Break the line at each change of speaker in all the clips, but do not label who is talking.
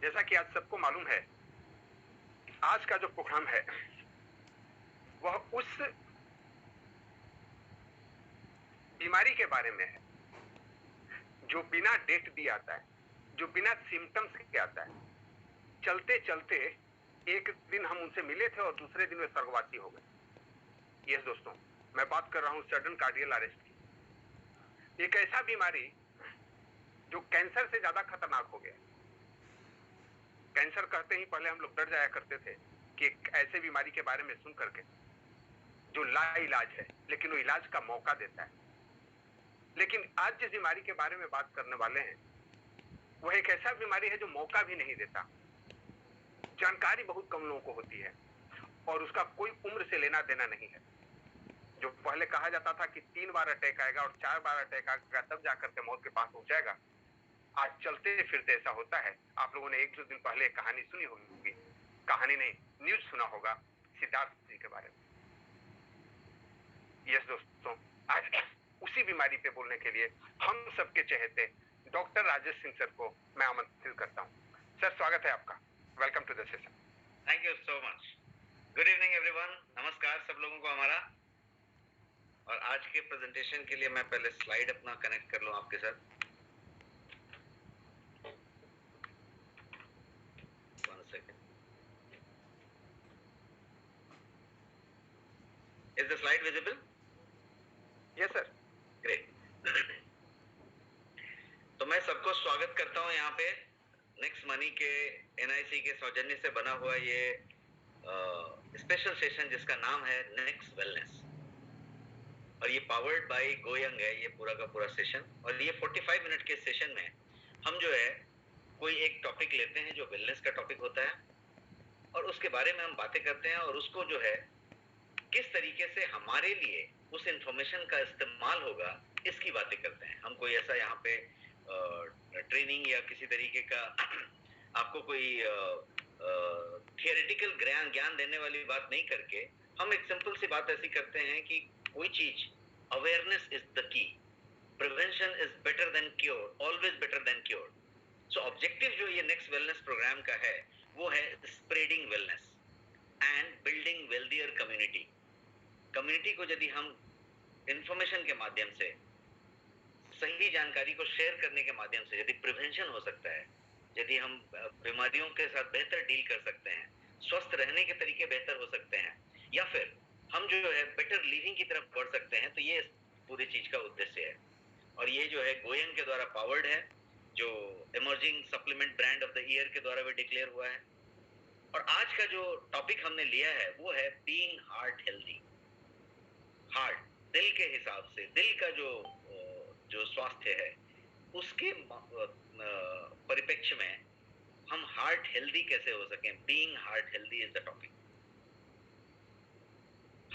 जैसा कि आज सबको मालूम है, आज का जो प्रोग्राम है वह उस बीमारी के बारे में है जो बिना डेट दिए आता है, जो बिना सिम्टम्स के आता है। चलते चलते एक दिन हम उनसे मिले थे और दूसरे दिन वे स्वर्गवासी हो गए। यस दोस्तों, मैं बात कर रहा हूं सडन कार्डियल अरेस्ट की। एक ऐसा बीमारी जो कैंसर से ज्यादा खतरनाक हो गया। कैंसर कहते ही पहले हम लोग डर जाया करते थे कि एक ऐसे बीमारी के बारे में सुन करके जो लाइलाज है, लेकिन वो इलाज का मौका देता है। लेकिन आज जिस बीमारी के बारे में बात करने वाले हैं वह एक ऐसा बीमारी है जो मौका भी नहीं देता। जानकारी बहुत कम लोगों को होती है और उसका कोई उम्र से लेना देना नहीं है। जो पहले कहा जाता था कि 3 बार अटैक आएगा और 4 बार अटैक आएगा तब जाकर के मौत के पास पहुंचाएगा, आज चलते फिरते ऐसा होता है। आप लोगों ने 1-2 दिन पहले एक कहानी सुनी होगी, कहानी नहीं, न्यूज सुना होगा सिद्धार्थ जी के बारे में। यस दोस्तों, आज उसी बीमारी पे बोलने के लिए हम सबके चहेते डॉक्टर राजेश सिंह सर को मैं आमंत्रित करता हूं। सर, स्वागत है आपका। Welcome to the session.
Thank you so much. Good evening everyone. नमस्कार सब लोगों को हमारा। और आज के प्रेजेंटेशन के लिए मैं पहले स्लाइड अपना कनेक्ट कर लूं आपके साथ। One second. Is the slide visible?
Yes sir.
Great. तो मैं सबको स्वागत करता हूं यहाँ पे नेक्स्ट मनी के NIC के सौजन्य से बना हुआ ये स्पेशल सेशन जिसका नाम है नेक्स्ट वेलनेस, और ये पावर्ड बाय गोयंग है ये पूरा का पूरा सेशन। और ये 45 मिनट के सेशन में हम जो है कोई एक टॉपिक लेते हैं जो वेलनेस का टॉपिक होता है और उसके बारे में हम बातें करते हैं और उसको जो है किस तरीके से हमारे लिए उस इंफॉर्मेशन का इस्तेमाल होगा इसकी बातें करते हैं। हम कोई ऐसा यहाँ पे ट्रेनिंग या किसी तरीके का आपको कोई थियोरेटिकल ज्ञान देने वाली बात नहीं करके हम एक सिंपल सी बात ऐसी करते हैं कि कोई चीज awareness is the key, prevention is better than cure, always better than cure. So objective जो ये नेक्स्ट वेलनेस प्रोग्राम का है वो है spreading wellness and building wealthier community. Community को यदि हम इंफॉर्मेशन के माध्यम से, सही जानकारी को शेयर करने के माध्यम से यदि प्रिवेंशन हो सकता है, यदि हम बीमारियों के साथ बेहतर डील कर सकते हैं, स्वस्थ रहने के तरीके बेहतर हो सकते हैं, या फिर हम जो है बेटर लिविंग की तरफ बढ़ सकते हैं, तो ये पूरी चीज का उद्देश्य है। और ये जो है गोयंग के द्वारा पावर्ड है, जो emerging supplement brand of the year के द्वारा भी डिक्लेयर हुआ है। और आज का जो टॉपिक हमने लिया है वो है बीइंग हार्ट हेल्दी। हार्ट, दिल के हिसाब से, दिल का जो स्वास्थ्य है उसके परिप्रेक्ष्य में हम हार्ट हेल्दी कैसे हो सकें। Being heart healthy is the topic.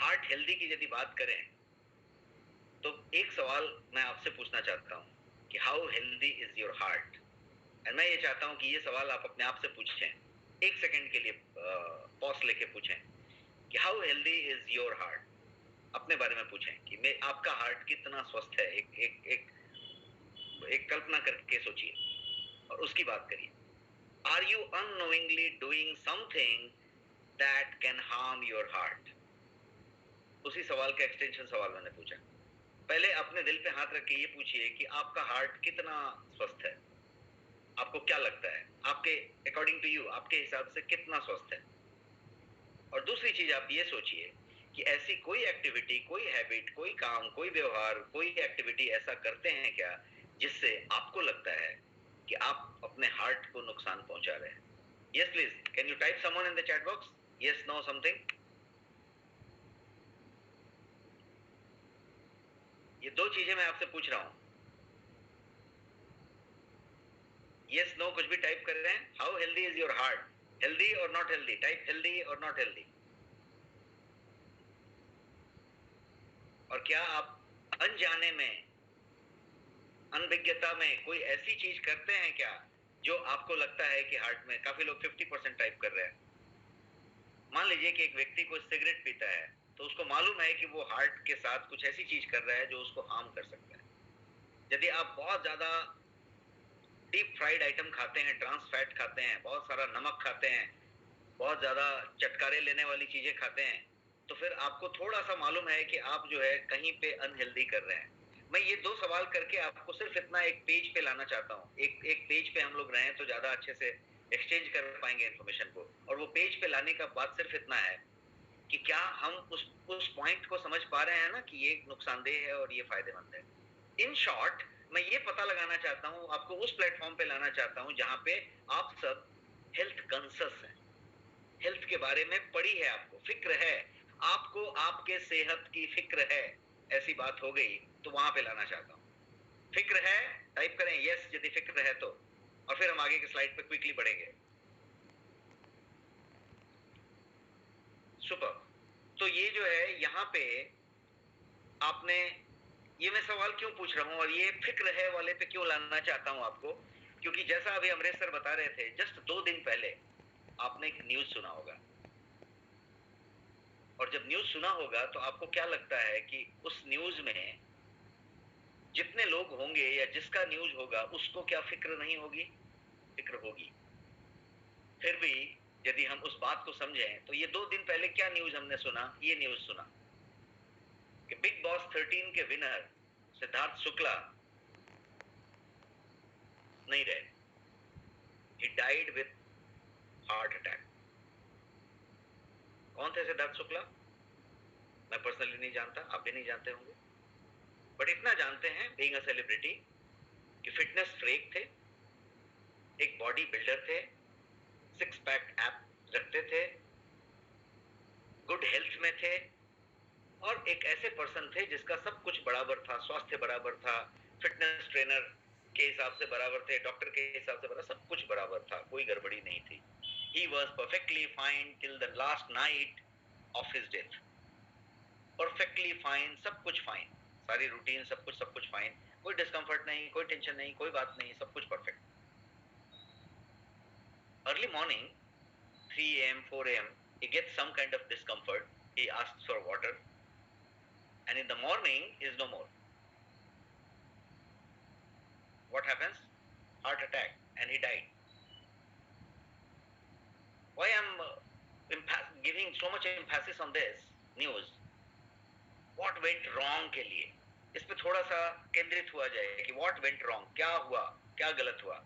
Heart healthy की यदि बात करें तो एक सवाल मैं आपसे पूछना चाहता हूं कि how healthy is your heart. और मैं ये चाहता हूं कि ये सवाल आप अपने आप से पूछें, एक सेकंड के लिए पॉज लेके पूछें कि how healthy is your heart. अपने बारे में पूछें कि मैं आपका हार्ट कितना स्वस्थ है। एक कल्पना करके सोचिए और उसकी बात करिए। Are you unknowingly doing something that can harm your heart. उसी सवाल का एक्सटेंशन सवाल मैंने पूछा। पहले अपने दिल पे हाथ रख के ये पूछिए कि आपका हार्ट कितना स्वस्थ है। आपको क्या लगता है, आपके अकॉर्डिंग टू यू, आपके हिसाब से कितना स्वस्थ है। और दूसरी चीज आप ये सोचिए कि ऐसी कोई एक्टिविटी, कोई हैबिट, कोई काम, कोई व्यवहार, कोई एक्टिविटी ऐसा करते हैं क्या जिससे आपको लगता है कि आप अपने हार्ट को नुकसान पहुंचा रहे हैं। Yes please, can you type someone in the chat box, yes know something. ये दो चीजें मैं आपसे पूछ रहा हूं, यस नो कुछ भी टाइप कर रहे हैं। How healthy is your heart, healthy और नॉट हेल्दी, टाइप हेल्दी और नॉट हेल्दी। और क्या आप अनजाने में, अनभिज्ञता में कोई ऐसी चीज करते हैं क्या जो आपको लगता है कि हार्ट में, काफी लोग 50% टाइप कर रहे हैं। मान लीजिए कि एक व्यक्ति को सिगरेट पीता है तो उसको मालूम है कि वो हार्ट के साथ कुछ ऐसी चीज कर रहा है जो उसको हार्म कर सकता है। यदि आप बहुत ज्यादा डीप फ्राइड आइटम खाते हैं, ट्रांस फैट खाते हैं, बहुत सारा नमक खाते हैं, बहुत ज्यादा चटकारे लेने वाली चीजें खाते हैं, तो फिर आपको थोड़ा सा मालूम है कि आप जो है कहीं पे अनहेल्दी कर रहे हैं। मैं ये 2 सवाल करके आपको सिर्फ इतना एक पेज पे लाना चाहता हूँ। एक पेज पे हम लोग रहें तो ज्यादा अच्छे से एक्सचेंज कर पाएंगे इन्फॉर्मेशन को। और वो पेज पे लाने का बात सिर्फ इतना है कि क्या हम उस पॉइंट को समझ पा रहे हैं ना कि ये नुकसानदेह है और ये फायदेमंद है। इन शॉर्ट मैं ये पता लगाना चाहता हूँ, आपको उस प्लेटफॉर्म पे लाना चाहता हूँ जहां पे आप सब हेल्थ कॉन्शियस हैं, हेल्थ के बारे में पड़ी है, आपको फिक्र है, आपको आपके सेहत की फिक्र है, ऐसी बात हो गई तो वहां पे लाना चाहता हूँ। फिक्र है, टाइप करें यस यदि फिक्र है तो, और फिर हम आगे की स्लाइड पे क्विकली बढ़ेंगे। सुपर। तो ये जो है यहाँ पे आपने, ये मैं सवाल क्यों पूछ रहा हूँ और ये फिक्र है वाले पे क्यों लाना चाहता हूँ आपको, क्योंकि जैसा अभी अमरेश सर बता रहे थे, जस्ट 2 दिन पहले आपने एक न्यूज सुना होगा, और जब न्यूज सुना होगा तो आपको क्या लगता है कि उस न्यूज में जितने लोग होंगे या जिसका न्यूज होगा उसको क्या फिक्र नहीं होगी? फिक्र होगी। फिर भी यदि हम उस बात को समझें तो ये 2 दिन पहले क्या न्यूज हमने सुना? ये न्यूज सुना कि बिग बॉस 13 के विनर सिद्धार्थ शुक्ला नहीं रहे, he died with heart attack. कौन थे सिद्धार्थ शुक्ला? मैं पर्सनली नहीं जानता, आप भी नहीं जानते होंगे, बट इतना जानते हैं बीइंग अ सेलिब्रिटी कि फिटनेस फ्रीक थे, एक बॉडी बिल्डर थे, 6 पैक एप रखते थे, गुड हेल्थ में थे, और एक ऐसे पर्सन थे जिसका सब कुछ बराबर था, स्वास्थ्य बराबर था, फिटनेस ट्रेनर के हिसाब से बराबर थे, डॉक्टर के हिसाब से बराबर, सब कुछ बराबर था, कोई गड़बड़ी नहीं थी। He was perfectly fine till the last night of his death. Perfectly fine, सब कुछ फाइन, सारी रूटीन सब कुछ फाइन, कोई डिस्कम्फर्ट नहीं, कोई टेंशन नहीं, कोई बात नहीं, सब कुछ perfect. Early morning, 3 a.m., 4 a.m., he gets some kind of discomfort. He asks for water, and in the morning is no more. What happens? Heart attack, and he died. Why I'm giving so much emphasis on this news? What went wrong के लिए इस पे थोड़ा सा केंद्रित हुआ जाए कि what went wrong, क्या हुआ, क्या गलत हुआ।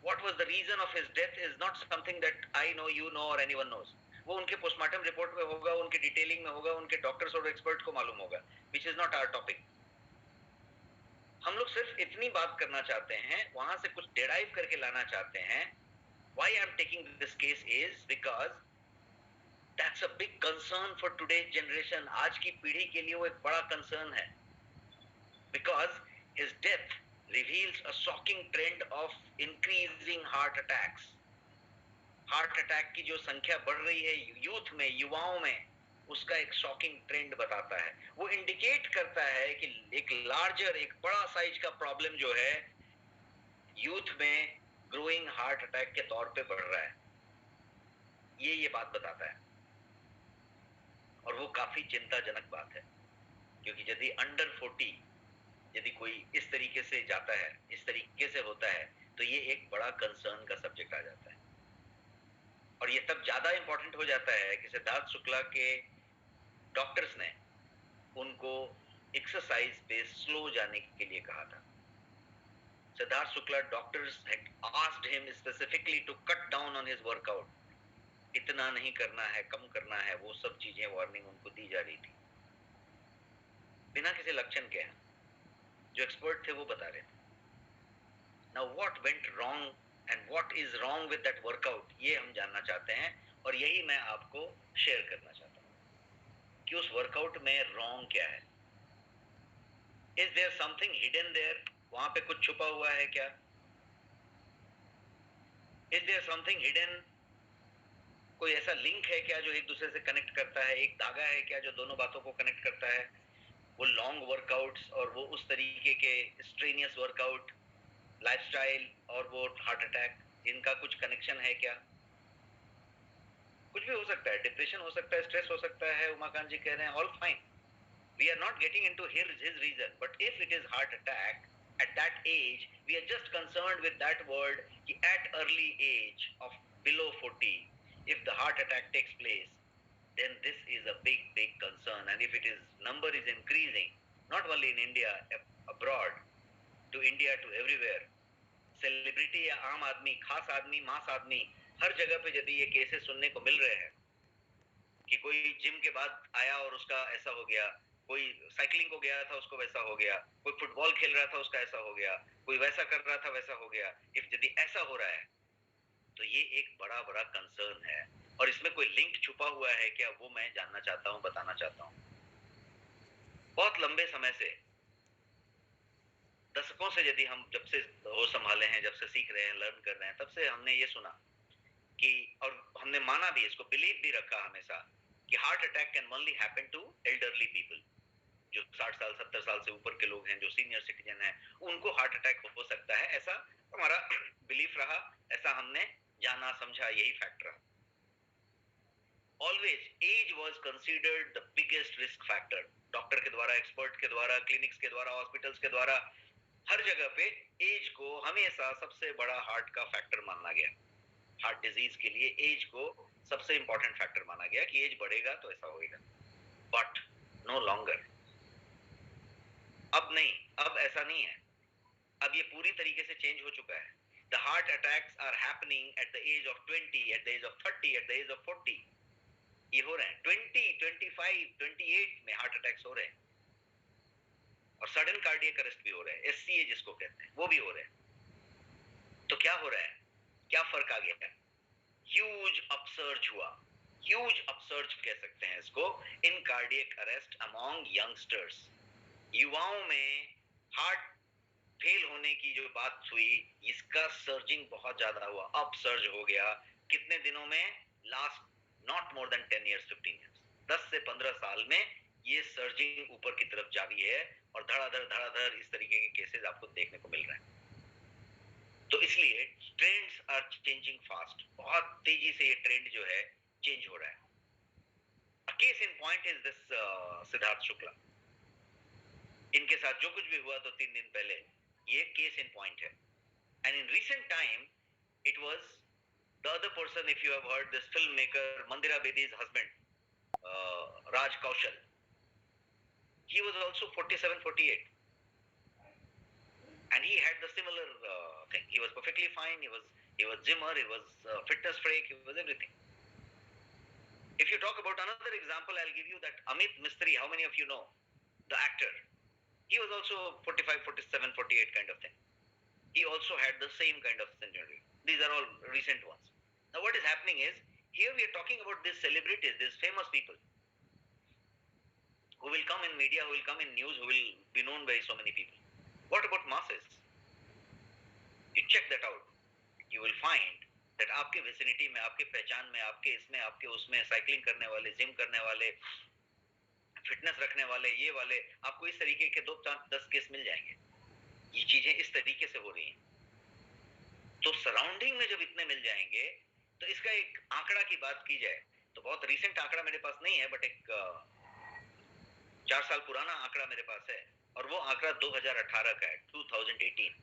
What was the reason of his death is not something that I know, you know, or anyone knows. वो उनके पोस्टमार्टम रिपोर्ट में होगा, उनके डिटेलिंग में होगा, उनके डॉक्टर्स और एक्सपर्ट को मालूम होगा, which is not our topic. हम लोग सिर्फ इतनी बात करना चाहते हैं, वहां से कुछ डिराइव करके लाना चाहते हैं। Why I'm taking this case is because that's a big concern for today's generation. आज की पीढ़ी के लिए वो एक बड़ा कंसर्न है, because his death reveals a shocking trend of increasing heart attacks. Heart attack की जो संख्या बढ़ रही है यूथ में, युवाओं में, उसका एक शॉकिंग ट्रेंड बताता है। वो इंडिकेट करता है कि एक लार्जर, एक बड़ा साइज का प्रॉब्लम जो है यूथ में ग्रोइंग हार्ट अटैक के तौर पे बढ़ रहा है, ये बात बताता है। और वो काफी चिंताजनक बात है, क्योंकि यदि अंडर 40 यदि कोई इस तरीके से जाता है, इस तरीके से होता है, तो ये एक बड़ा कंसर्न का सब्जेक्ट आ जाता है। और ये तब ज्यादा इंपॉर्टेंट हो जाता है कि सिद्धार्थ शुक्ला के डॉक्टर्स ने उनको एक्सरसाइज पे स्लो जाने के लिए कहा था। Siddharth Shukla doctors had asked him specifically to cut down on his workout. इतना नहीं करना है, कम करना है, वो सब चीजें वार्निंग उनको दी जा रही थी बिना किसी लक्षण के। जो एक्सपर्ट थे वो बता रहे थे। Now what went wrong and what is wrong with that workout, ये हम जानना चाहते हैं, और यही मैं आपको शेयर करना चाहता हूँ कि उस वर्कआउट में रॉन्ग क्या है। Is there something hidden there? वहां पे कुछ छुपा हुआ है क्या? Is there something hidden? कोई ऐसा लिंक है क्या जो एक दूसरे से कनेक्ट करता है, एक धागा है क्या जो दोनों बातों को कनेक्ट करता है? वो लॉन्ग वर्कआउट्स और वो उस तरीके के स्ट्रेनियस वर्कआउट, लाइफस्टाइल और वो हार्ट अटैक, इनका कुछ कनेक्शन है क्या? कुछ भी हो सकता है, डिप्रेशन हो सकता है, स्ट्रेस हो सकता है, उमाकांत जी कह रहे हैं all fine, we are not getting into his reason, but if it is heart attack, At that age, we are just concerned with that word कि at early age of below 40, if the heart attack takes place, then this is a big, big concern. And if it is number is increasing, not only in India, abroad, to India, to everywhere, celebrity या आम आदमी, खास आदमी, मास आदमी, हर जगह पे यदि ये केसेस सुनने को मिल रहे हैं कि कोई जिम के बाद आया और उसका ऐसा हो गया, कोई साइकिलिंग को गया था उसको वैसा हो गया, कोई फुटबॉल खेल रहा था उसका ऐसा हो गया, कोई वैसा कर रहा था वैसा हो गया, यदि ऐसा हो रहा है तो ये एक बड़ा बड़ा कंसर्न है। और इसमें कोई लिंक छुपा हुआ है क्या, वो मैं जानना चाहता हूं, बताना चाहता हूं। बहुत लंबे समय से, दशकों से, यदि हम जब से होश संभाले हैं, जब से सीख रहे हैं, लर्न कर रहे हैं, तब से हमने ये सुना कि, और हमने माना भी, इसको बिलीव भी रखा हमेशा कि heart attack can only happen to elderly people. जो 60 साल 70 साल से ऊपर के लोग हैं, जो सीनियर सिटीजन हैं, उनको हार्ट अटैक हो सकता है, ऐसा हमारा बिलीफ रहा, ऐसा हमने जाना समझा, यही फैक्ट रहा। Always age was considered the biggest risk factor. Doctor के द्वारा, एक्सपर्ट के द्वारा, क्लिनिक्स के द्वारा, हॉस्पिटल्स के द्वारा, हर जगह पे एज को हमेशा सबसे बड़ा हार्ट का फैक्टर माना गया। हार्ट डिजीज के लिए एज को सबसे इंपॉर्टेंट फैक्टर माना गया कि एज बढ़ेगा तो ऐसा होगा। बट नो लॉन्गर, अब नहीं, अब ऐसा नहीं है। अब ये पूरी तरीके से चेंज हो चुका है। The heart attacks are happening at the age of 20, at the age of 30, at the age of 40. ये हो रहे हैं 20, 25, 28 में हार्ट अटैक्स हो रहे हैं, और सडन कार्डियक अरेस्ट भी हो रहे हैं, एससीए जिसको कहते हैं, वो भी हो रहे हैं। तो क्या हो रहा है, क्या फर्क आ गया है? ह्यूज अपसर्ज हुआ, ह्यूज अपसर्ज कह सकते हैं इसको, इन कार्डियक अरेस्ट अमॉन्ग यंगस्टर्स। युवाओं में हार्ट फेल होने की जो बात हुई, इसका सर्जिंग बहुत ज्यादा हुआ, अपसर्ज हो गया। कितने दिनों में? Last not more than 10 years, 15 years, 10 से 15 साल में ये सर्जिंग ऊपर की तरफ जारी है, और धड़ाधड़ इस तरीके के केसेस आपको देखने को मिल रहे हैं। तो इसलिए ट्रेंड्स आर चेंजिंग फास्ट, बहुत तेजी से ये ट्रेंड जो है चेंज हो रहा है। Case in point is this Siddharth Shukla. इनके साथ जो कुछ भी हुआ 2-3 दिन पहले, ये केस इन पॉइंट है। And in recent time it was the other person, if you have heard this film maker Mandira Bedi's husband, Raj Kaushal. He was also 47, 48. And he had the similar thing. He was perfectly fine. He was gymmer. He was fitness freak. He was everything. If you talk about another example, I'll give you that Amit Mistry. How many of you know the actor? He was also 45, 47, 48 kind of thing. He also had the same kind of syndrome. These are all recent ones. Now what is happening is, here we are talking about these celebrities, these famous people who will come in media, who will come in news, who will be known by so many people. What about masses? You check that out. You will find that आपके vicinity में, आपके पहचान में, आपके इसमें, आपके उसमें, cycling करने वाले, जिम करने वाले, फिटनेस रखने वाले, ये वाले, आपको इस तरीके के 2-10 केस मिल जाएंगे। ये चीजें इस तरीके से हो रही हैं। तो सराउंडिंग में जब इतने मिल जाएंगे, तो इसका एक आंकड़ा की बात की जाए तो बहुत रिसेंट आंकड़ा मेरे पास नहीं है, बट एक 4 साल पुराना आंकड़ा मेरे पास है, और वो आंकड़ा 2018 का है, 2018.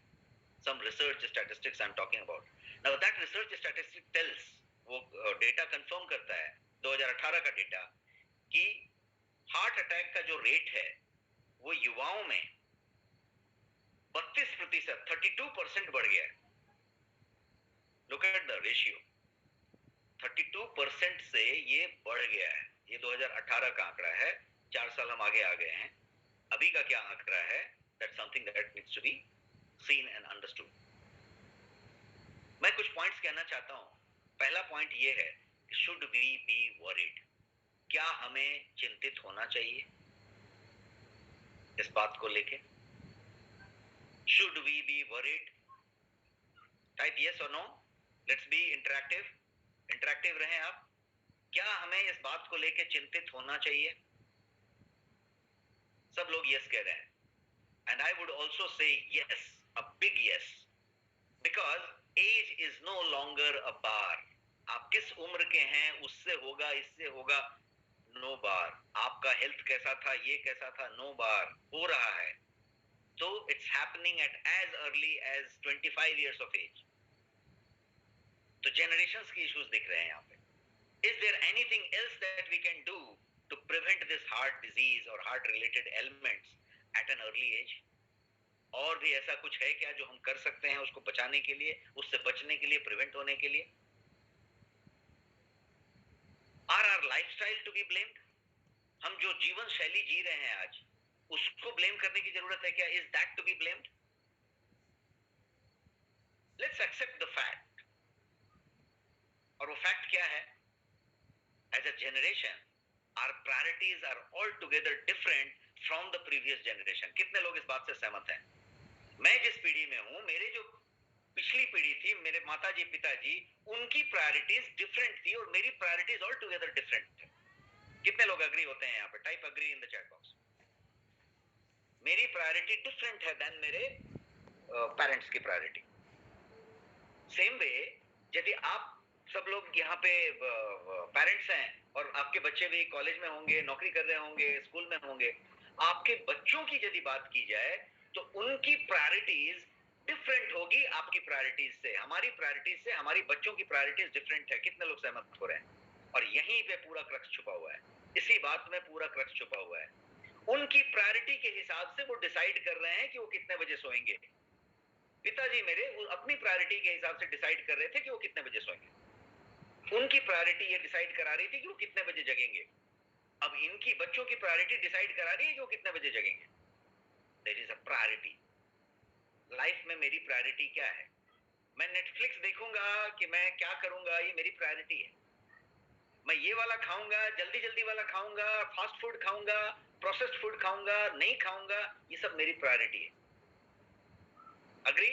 Some research statistics I'm talking about. Now that research statistic tells, वो डेटा कंफर्म करता है 2018 का डेटा, कि हार्ट अटैक का जो रेट है वो युवाओं में 32%, 32% बढ़ गया है। Look at the ratio. 32% से ये बढ़ गया है। ये 2018 का आंकड़ा है, 4 साल हम आगे आ गए हैं। अभी का क्या आंकड़ा है? That's something that needs to be seen and understood. मैं कुछ पॉइंट्स कहना चाहता हूं। पहला पॉइंट ये है, should we be worried? क्या हमें चिंतित होना चाहिए इस बात को लेके? Should we be worried? Type yes or no. Let's be interactive. Interactive रहें आप। क्या हमें इस बात को लेके चिंतित होना चाहिए? सब लोग yes कह रहे हैं। And I would also say yes, a big yes, because age is no longer a bar. आप किस उम्र के हैं, उससे होगा, इससे होगा, no bar. आपका हेल्थ कैसा था, ये कैसा था, no bar. हो रहा है। So it's happening at as early as 25 years of age. तो generations की issues दिख रहे हैं यहाँ पे. Is there anything else that we can do to prevent this heart disease or heart related ailments at an early age? और भी ऐसा कुछ है क्या जो हम कर सकते हैं उसको बचाने के लिए, उससे बचने के लिए, प्रिवेंट होने के लिए? Are our lifestyle to be blamed? हम जो जीवन शैली जी रहे हैं आज, उसको ब्लेम करने की जरूरत है क्या? Is that to be blamed? Let's accept the fact. और वो fact क्या है? As a generation, our priorities are altogether different from the previous generation. कितने लोग इस बात से सहमत हैं? मैं जिस पीढ़ी में हूं, मेरे जो पिछली पीढ़ी थी, मेरे माताजी पिताजी, उनकी प्रायोरिटीज डिफरेंट थी और मेरी प्रायोरिटीज ऑल टुगेदर डिफरेंट थे. कितने लोग अग्री होते हैं यहाँ पे? Type agree in the chat box. मेरी प्रायोरिटी डिफरेंट है देन मेरे पेरेंट्स की प्रायोरिटी. सेम वे, यदि आप सब लोग यहाँ पे पेरेंट्स हैं और आपके बच्चे भी कॉलेज में होंगे, नौकरी कर रहे होंगे, स्कूल में होंगे, आपके बच्चों की यदि बात की जाए तो उनकी प्रायोरिटीज डिफरेंट होगी आपकी प्रायोरिटीज से. हमारी प्रायोरिटीज से हमारी बच्चों की प्रायोरिटीज डिफरेंट है. कितने लोग सहमत हो रहे हैं? और यहीं पे पूरा क्रक्स छुपा हुआ है. इसी बात में पूरा क्रक्स छुपा हुआ है. उनकी प्रायोरिटी के हिसाब से वो डिसाइड कर रहे हैं कि वो कितने बजे सोएंगे. पिताजी मेरे अपनी प्रायोरिटी के हिसाब से डिसाइड कर रहे थे कि वो कितने बजे सोएंगे. उनकी प्रायोरिटी ये डिसाइड करा रही थी कि वो कितने बजे जगेंगे. अब इनकी बच्चों की प्रायोरिटी डिसाइड करा रही है कि वो कितने बजे जगेंगे. There is a priority. Life में मेरी प्रायोरिटी क्या है? मैं नेटफ्लिक्स देखूंगा कि मैं क्या करूंगा, ये मेरी प्रायोरिटी है. मैं ये वाला खाऊंगा, जल्दी जल्दी वाला खाऊंगा, फास्ट फूड खाऊंगा, प्रोसेस्ड फूड खाऊंगा, नहीं खाऊंगा, ये सब मेरी प्रायोरिटी है. Agree?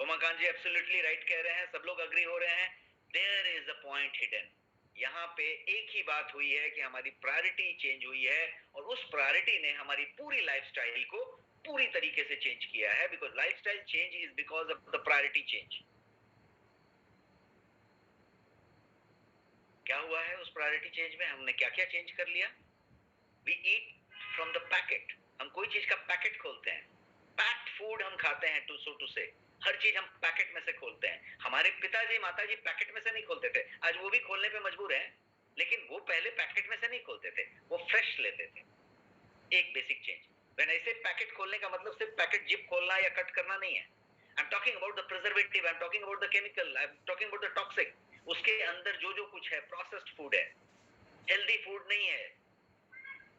Umakant ji absolutely right कह रहे हैं. सब लोग अग्री हो रहे हैं. There is a point hidden. यहाँ पे एक ही बात हुई है कि हमारी प्रायोरिटी चेंज हुई है और उस प्रायोरिटी ने हमारी पूरी लाइफस्टाइल को पूरी तरीके से चेंज किया है. Because lifestyle change is because of the priority change. क्या हुआ है उस प्रायोरिटी चेंज में? हमने क्या क्या चेंज कर लिया? We eat from the packet. हम कोई चीज का पैकेट खोलते हैं. पैक्ड फूड हम खाते हैं टू सो टू से. हर चीज हम पैकेट में से खोलते हैं. हमारे पिताजी माताजी पैकेट में से नहीं खोलते थे. आज वो भी खोलने पे मजबूर हैं, लेकिन वो पहले पैकेट में से नहीं खोलते थे, वो फ्रेश लेते थे. एक बेसिक चेंज. व्हेन आई से पैकेट खोलने का मतलब सिर्फ पैकेट जिप खोलना या कट करना नहीं है. I am talking about the preservative, I am talking about the chemical, I am talking about the toxic. उसके अंदर जो जो कुछ है प्रोसेस्ड फूड है, हेल्दी फूड नहीं है.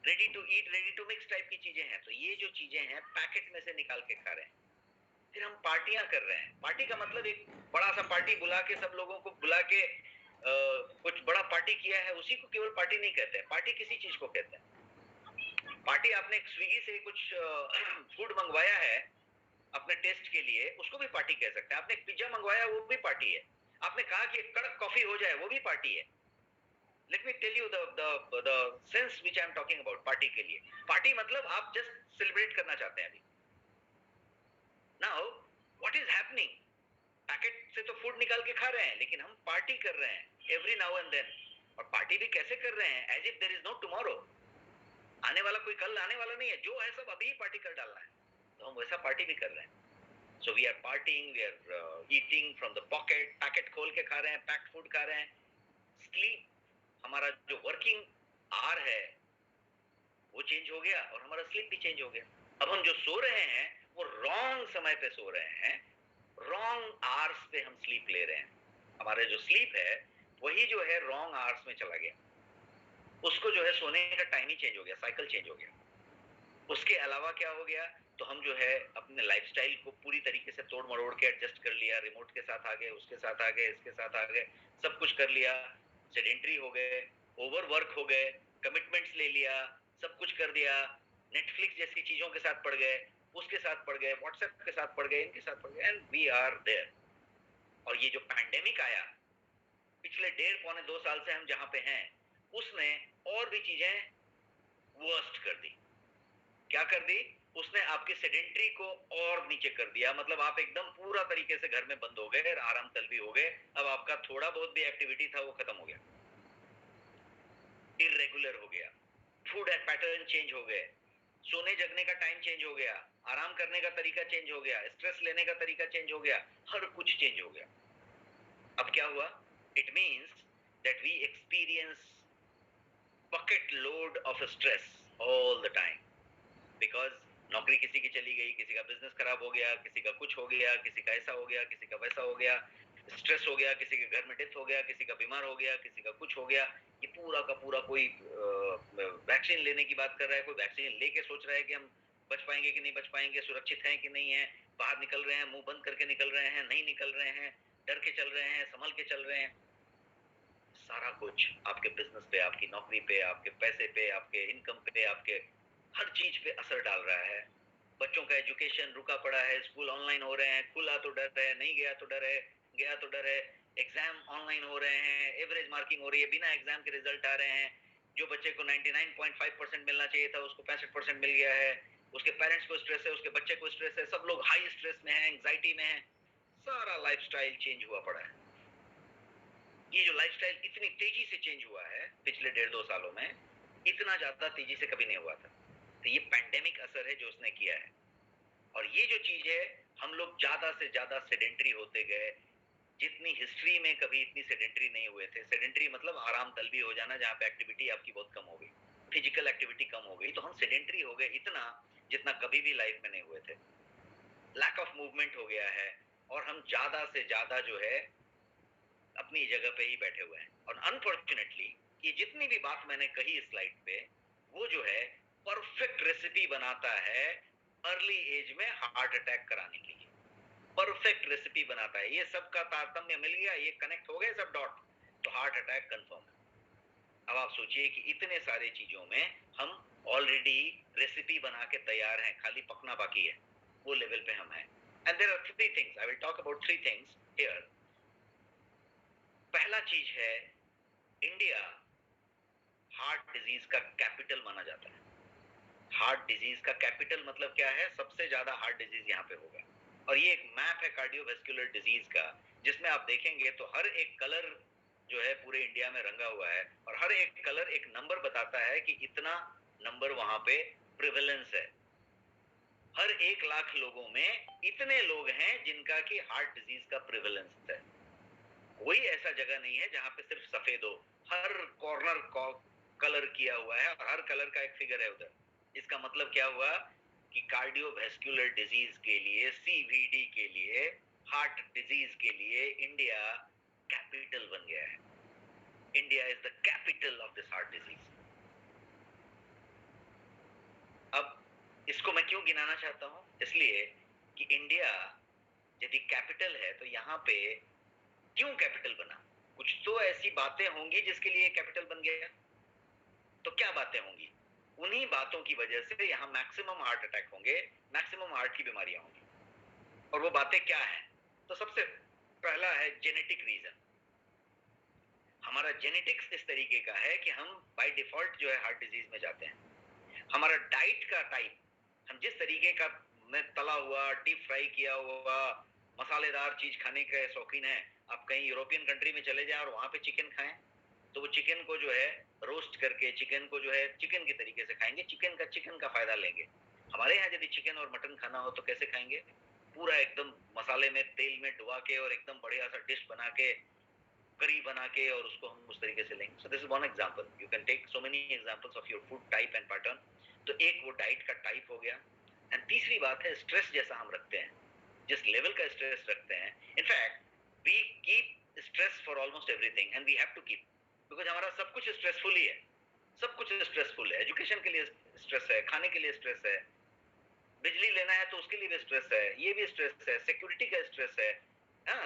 Ready to eat, ready to mix type की चीजें हैं. तो ये जो चीजें हैं पैकेट में से निकाल के खा रहे हैं. फिर हम पार्टियां कर रहे हैं. पार्टी का मतलब एक बड़ा सा पार्टी बुला के, सब लोगों को बुला के कुछ बड़ा पार्टी किया है, उसी को केवल पार्टी नहीं कहते हैं. पार्टी किसी चीज को कहते हैं. पार्टी आपने स्विगी से कुछ फूड मंगवाया है अपने टेस्ट के लिए, उसको भी पार्टी कह सकते हैं. आपने पिज्जा मंगवाया, वो भी पार्टी है. आपने कहा कि कड़क कॉफी हो जाए, वो भी पार्टी है. Let me tell you the sense which I am talking about. Party के लिए पार्टी मतलब आप जस्ट सेलिब्रेट करना चाहते हैं. अभी now what is happening? Packet से तो फूड निकाल के खा रहे हैं, लेकिन हम पार्टी कर रहे हैं एवरी नाउ एंड देन. और पार्टी भी कैसे कर रहे हैं? As if there is no tomorrow. आने वाला कोई कल आने वाला नहीं है. जो है सब अभी ही पार्टी कर डालना है. तो हम वैसा पार्टी भी कर रहे हैं. So we are partying, we are eating from the pocket, packet खोल के खा रहे हैं, पैक्ड फूड खा रहे हैं. स्लीप, हमारा जो वर्किंग आवर है वो चेंज हो गया और हमारा स्लीप भी चेंज हो गया. अब हम जो सो रहे हैं वो रॉन्ग समय पे सो रहे हैं, रॉन्ग आवर्स पे हम स्लीप ले रहे हैं. हमारा जो स्लीप है वही जो है रॉन्ग आवर्स में चला गया. उसको जो है सोने का टाइम ही चेंज हो गया, साइकिल चेंज हो गया. उसके अलावा क्या हो गया? तो हम जो है अपने लाइफस्टाइल को पूरी तरीके से तोड़ मरोड़ के एडजस्ट कर लिया. रिमोट के साथ आ गए, उसके साथ आ गए, इसके साथ आ गए, सब कुछ कर लिया. सेडेंटरी हो गए, ओवरवर्क हो गए, कमिटमेंट्स ले लिया, सब कुछ कर दिया. नेटफ्लिक्स जैसी चीजों के साथ पड़ गए, उसके साथ पड़ गए, व्हाट्सएप के साथ पड़ गए, इनके साथ पड़ गए, एंड वी आर देयर. और ये जो पैंडेमिक आया पिछले 1.5-2 साल से हम जहां पे हैं, उसने और भी चीजें वर्स्ट कर दी. क्या कर दी? उसने आपकी सेडेंटरी को और नीचे कर दिया. मतलब आप एकदम पूरा तरीके से घर में बंद हो गए, आराम तलबी हो गए. अब आपका थोड़ा बहुत भी एक्टिविटी था वो खत्म हो गया, इर्रेगुलर हो गया. फूड पैटर्न चेंज हो गए. सोने जगने का टाइम चेंज हो गया, आराम करने का तरीका चेंज हो गया, स्ट्रेस लेने का तरीका चेंज हो गया, हर कुछ चेंज हो गया। अब क्या हुआ? It means that we experience bucket load of stress all the time, because नौकरी किसी की चली गई, किसी का बिजनेस खराब हो गया, किसी का कुछ हो गया, किसी का ऐसा हो गया, किसी का वैसा हो गया, स्ट्रेस हो गया, किसी के घर में डेथ हो गया, किसी का बीमार हो गया, किसी का कुछ हो गया। ये पूरा का पूरा कोई वैक्सीन लेने की बात कर रहा है, कोई वैक्सीन लेके सोच रहा है कि हम बच पाएंगे कि नहीं बच पाएंगे, सुरक्षित हैं कि नहीं है, बाहर निकल रहे हैं, मुंह बंद करके निकल रहे हैं, नहीं निकल रहे हैं, डर के चल रहे हैं, संभल के चल रहे हैं। सारा कुछ आपके बिजनेस पे, आपकी नौकरी पे, आपके पैसे पे, आपके इनकम पे, आपके हर चीज पे असर डाल रहा है। बच्चों का एजुकेशन रुका पड़ा है, स्कूल ऑनलाइन हो रहे हैं, खुला तो डर है, नहीं गया तो डर है, गया तो डर है, एग्जाम ऑनलाइन हो रहे हैं, एवरेज मार्किंग हो रही है, बिना एग्जाम के रिजल्ट आ रहे हैं, जो बच्चे को 99.5% मिलना चाहिए था उसको 65% मिल गया है, उसके पेरेंट्स को स्ट्रेस है, उसके बच्चे को स्ट्रेस है, सब लोग हाई स्ट्रेस में है, एंग्जाइटी में है, सारा लाइफस्टाइल चेंज हुआ पड़ा है। ये जो लाइफस्टाइल इतनी तेजी से चेंज हुआ है पिछले 1.5-2 सालों में, इतना ज्यादा तेजी से कभी नहीं हुआ था। तो ये पैंडेमिक असर है जो उसने किया है। और ये जो चीज है, हम लोग ज्यादा से ज्यादा सेडेंटरी होते गए, जितनी हिस्ट्री में कभी इतनी सेडेंटरी नहीं हुए थे। सेडेंटरी मतलब आराम तलबी हो जाना, जहाँ पे एक्टिविटी आपकी बहुत कम हो गई, फिजिकल एक्टिविटी कम हो गई, तो हम सेडेंटरी हो गए इतना जितना कभी भी लाइफ में नहीं हुए थे। लैक ऑफ मूवमेंट हो गया है, और हम ज्यादा से ज्यादा जो है अपनी जगह पे ही बैठे हुए हैं। और अनफॉर्चुनेटली ये जितनी भी बात मैंने कही इस स्लाइड पे, वो जो है परफेक्ट रेसिपी बनाता है अर्ली एज में हार्ट अटैक कराने के लिए। परफेक्ट रेसिपी बनाता है, ये सबका तारतम्य मिल गया, ये कनेक्ट हो गए सब डॉट, तो हार्ट अटैक कंफर्म है। अब आप सोचिए कि इतने सारे चीजों में हम ऑलरेडी रेसिपी बना के तैयार हैं, खाली पकना बाकी है, वो लेवल पे हम हैं। And there are 3 things, I will talk about 3 things here. पहला चीज है, इंडिया हार्ट डिजीज का कैपिटल माना जाता है। हार्ट डिजीज का कैपिटल मतलब क्या है? सबसे ज्यादा हार्ट डिजीज यहाँ पे होगा। और ये एक मैप है कार्डियोवैस्कुलर डिजीज का, जिसमें आप देखेंगे तो हर एक कलर जो है पूरे इंडिया में रंगा हुआ है, और हर एक कलर एक नंबर बताता है कि इतना नंबर वहां पे प्रिवेलेंस है। हर 1 लाख लोगों में इतने लोग हैं जिनका कि हार्ट डिजीज का प्रिवेलेंस है। कोई ऐसा जगह नहीं है जहां पे सिर्फ सफेद हो, हर कॉर्नर कलर किया हुआ है, और हर कलर का एक फिगर है उधर। इसका मतलब क्या हुआ कि कार्डियोवैस्कुलर डिजीज के लिए, सीवीडी के लिए, हार्ट डिजीज के लिए इंडिया कैपिटल बन गया है। India is the capital of this heart disease. अब इसको मैं क्यों गिनाना चाहता हूं? इसलिए कि इंडिया यदि कैपिटल है तो यहाँ पे क्यों कैपिटल बना? कुछ तो ऐसी बातें होंगी जिसके लिए कैपिटल बन गया। तो क्या बातें होंगी? उन्हीं बातों की वजह से यहाँ मैक्सिमम हार्ट अटैक होंगे, मैक्सिमम हार्ट की बीमारियां होंगी। और वो बातें क्या हैं? तो सबसे पहला है जेनेटिक रीजन। हमारा जेनेटिक्स इस तरीके का है कि हम बाय डिफॉल्ट जो है हार्ट डिजीज में जाते हैं। हमारा डाइट का टाइप, हम जिस तरीके का में तला हुआ, डीप फ्राई किया हुआ, मसालेदार चीज खाने के शौकीन है। आप कहीं यूरोपियन कंट्री में चले जाएं और वहां पे चिकन खाएं, तो वो चिकन को जो है रोस्ट करके, चिकन को जो है चिकन के तरीके से खाएंगे, चिकन का फायदा लेंगे। हमारे यहाँ यदि चिकन और मटन खाना हो तो कैसे खाएंगे? पूरा एकदम मसाले में, तेल में डुबा के, और एकदम बढ़िया सा डिश बना के, करी बना के, और उसको हम उस तरीके से लेंगे। So this is one example, you can take so many examples of your food type and pattern. तो एक वो डाइट का टाइप हो गया। एंड तीसरी बात है स्ट्रेस जैसा हम रखते हैं, जिस लेवल का स्ट्रेस रखते हैं। In fact we keep stress for almost everything, and we have to keep, because हमारा सब कुछ स्ट्रेसफुल ही है। सब कुछ स्ट्रेसफुल है, एजुकेशन के लिए स्ट्रेस है, खाने के लिए स्ट्रेस है, बिजली लेना है तो उसके लिए भी स्ट्रेस है, ये भी स्ट्रेस है, सिक्योरिटी का स्ट्रेस है,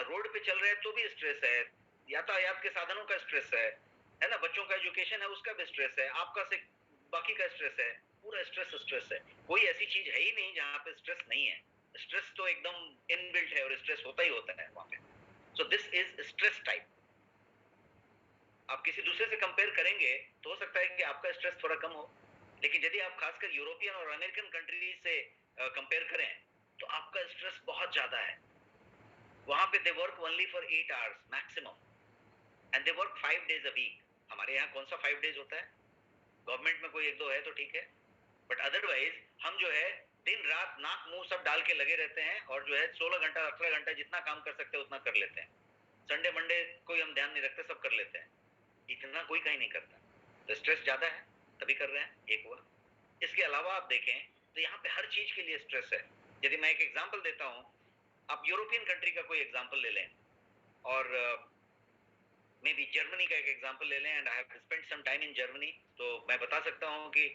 रोड पे चल रहे हैं तो भी स्ट्रेस है, यातायात के साधनों का स्ट्रेस है ना, बच्चों का एजुकेशन है उसका भी स्ट्रेस है, आपका से बाकी का स्ट्रेस है, पूरा स्ट्रेस है। कोई ऐसी चीज है ही नहीं जहां पे स्ट्रेस नहीं है। स्ट्रेस तो एकदम इनबिल्ट है, और स्ट्रेस होता ही होता है वहां पे। सो दिस इज स्ट्रेस टाइप। आप किसी दूसरे से कंपेयर करेंगे तो हो सकता है कि आपका स्ट्रेस थोड़ा कम हो, लेकिन यदि आप खासकर यूरोपियन और अमेरिकन कंट्रीज से कंपेयर करें तो आपका स्ट्रेस बहुत ज्यादा है। वहां पे they work only for 8 hours maximum, and they work 5 days a week. हमारे यहाँ कौन सा 5 days होता है? गवर्नमेंट में कोई 1-2 है तो ठीक है, बट अदरवाइज हम जो है दिन रात नाक मुंह सब डाल के लगे रहते हैं और जो है 16 घंटा 18 घंटा जितना काम कर सकते हैं उतना कर लेते हैं। संडे मंडे कोई हम ध्यान नहीं रखते, सब कर लेते हैं। इतना कोई कहीं नहीं करता, तो स्ट्रेस ज्यादा है तभी कर रहे हैं, एक हुआ। इसके अलावा आप देखें तो यहाँ पे हर चीज के लिए स्ट्रेस है। यदि मैं एक एग्जांपल देता हूँ, आप यूरोपियन कंट्री का कोई एग्जांपल ले लें और मे बी जर्मनी का एक एग्जांपल ले लें, and I have spent some time in Germany, तो मैं बता सकता हूँ कि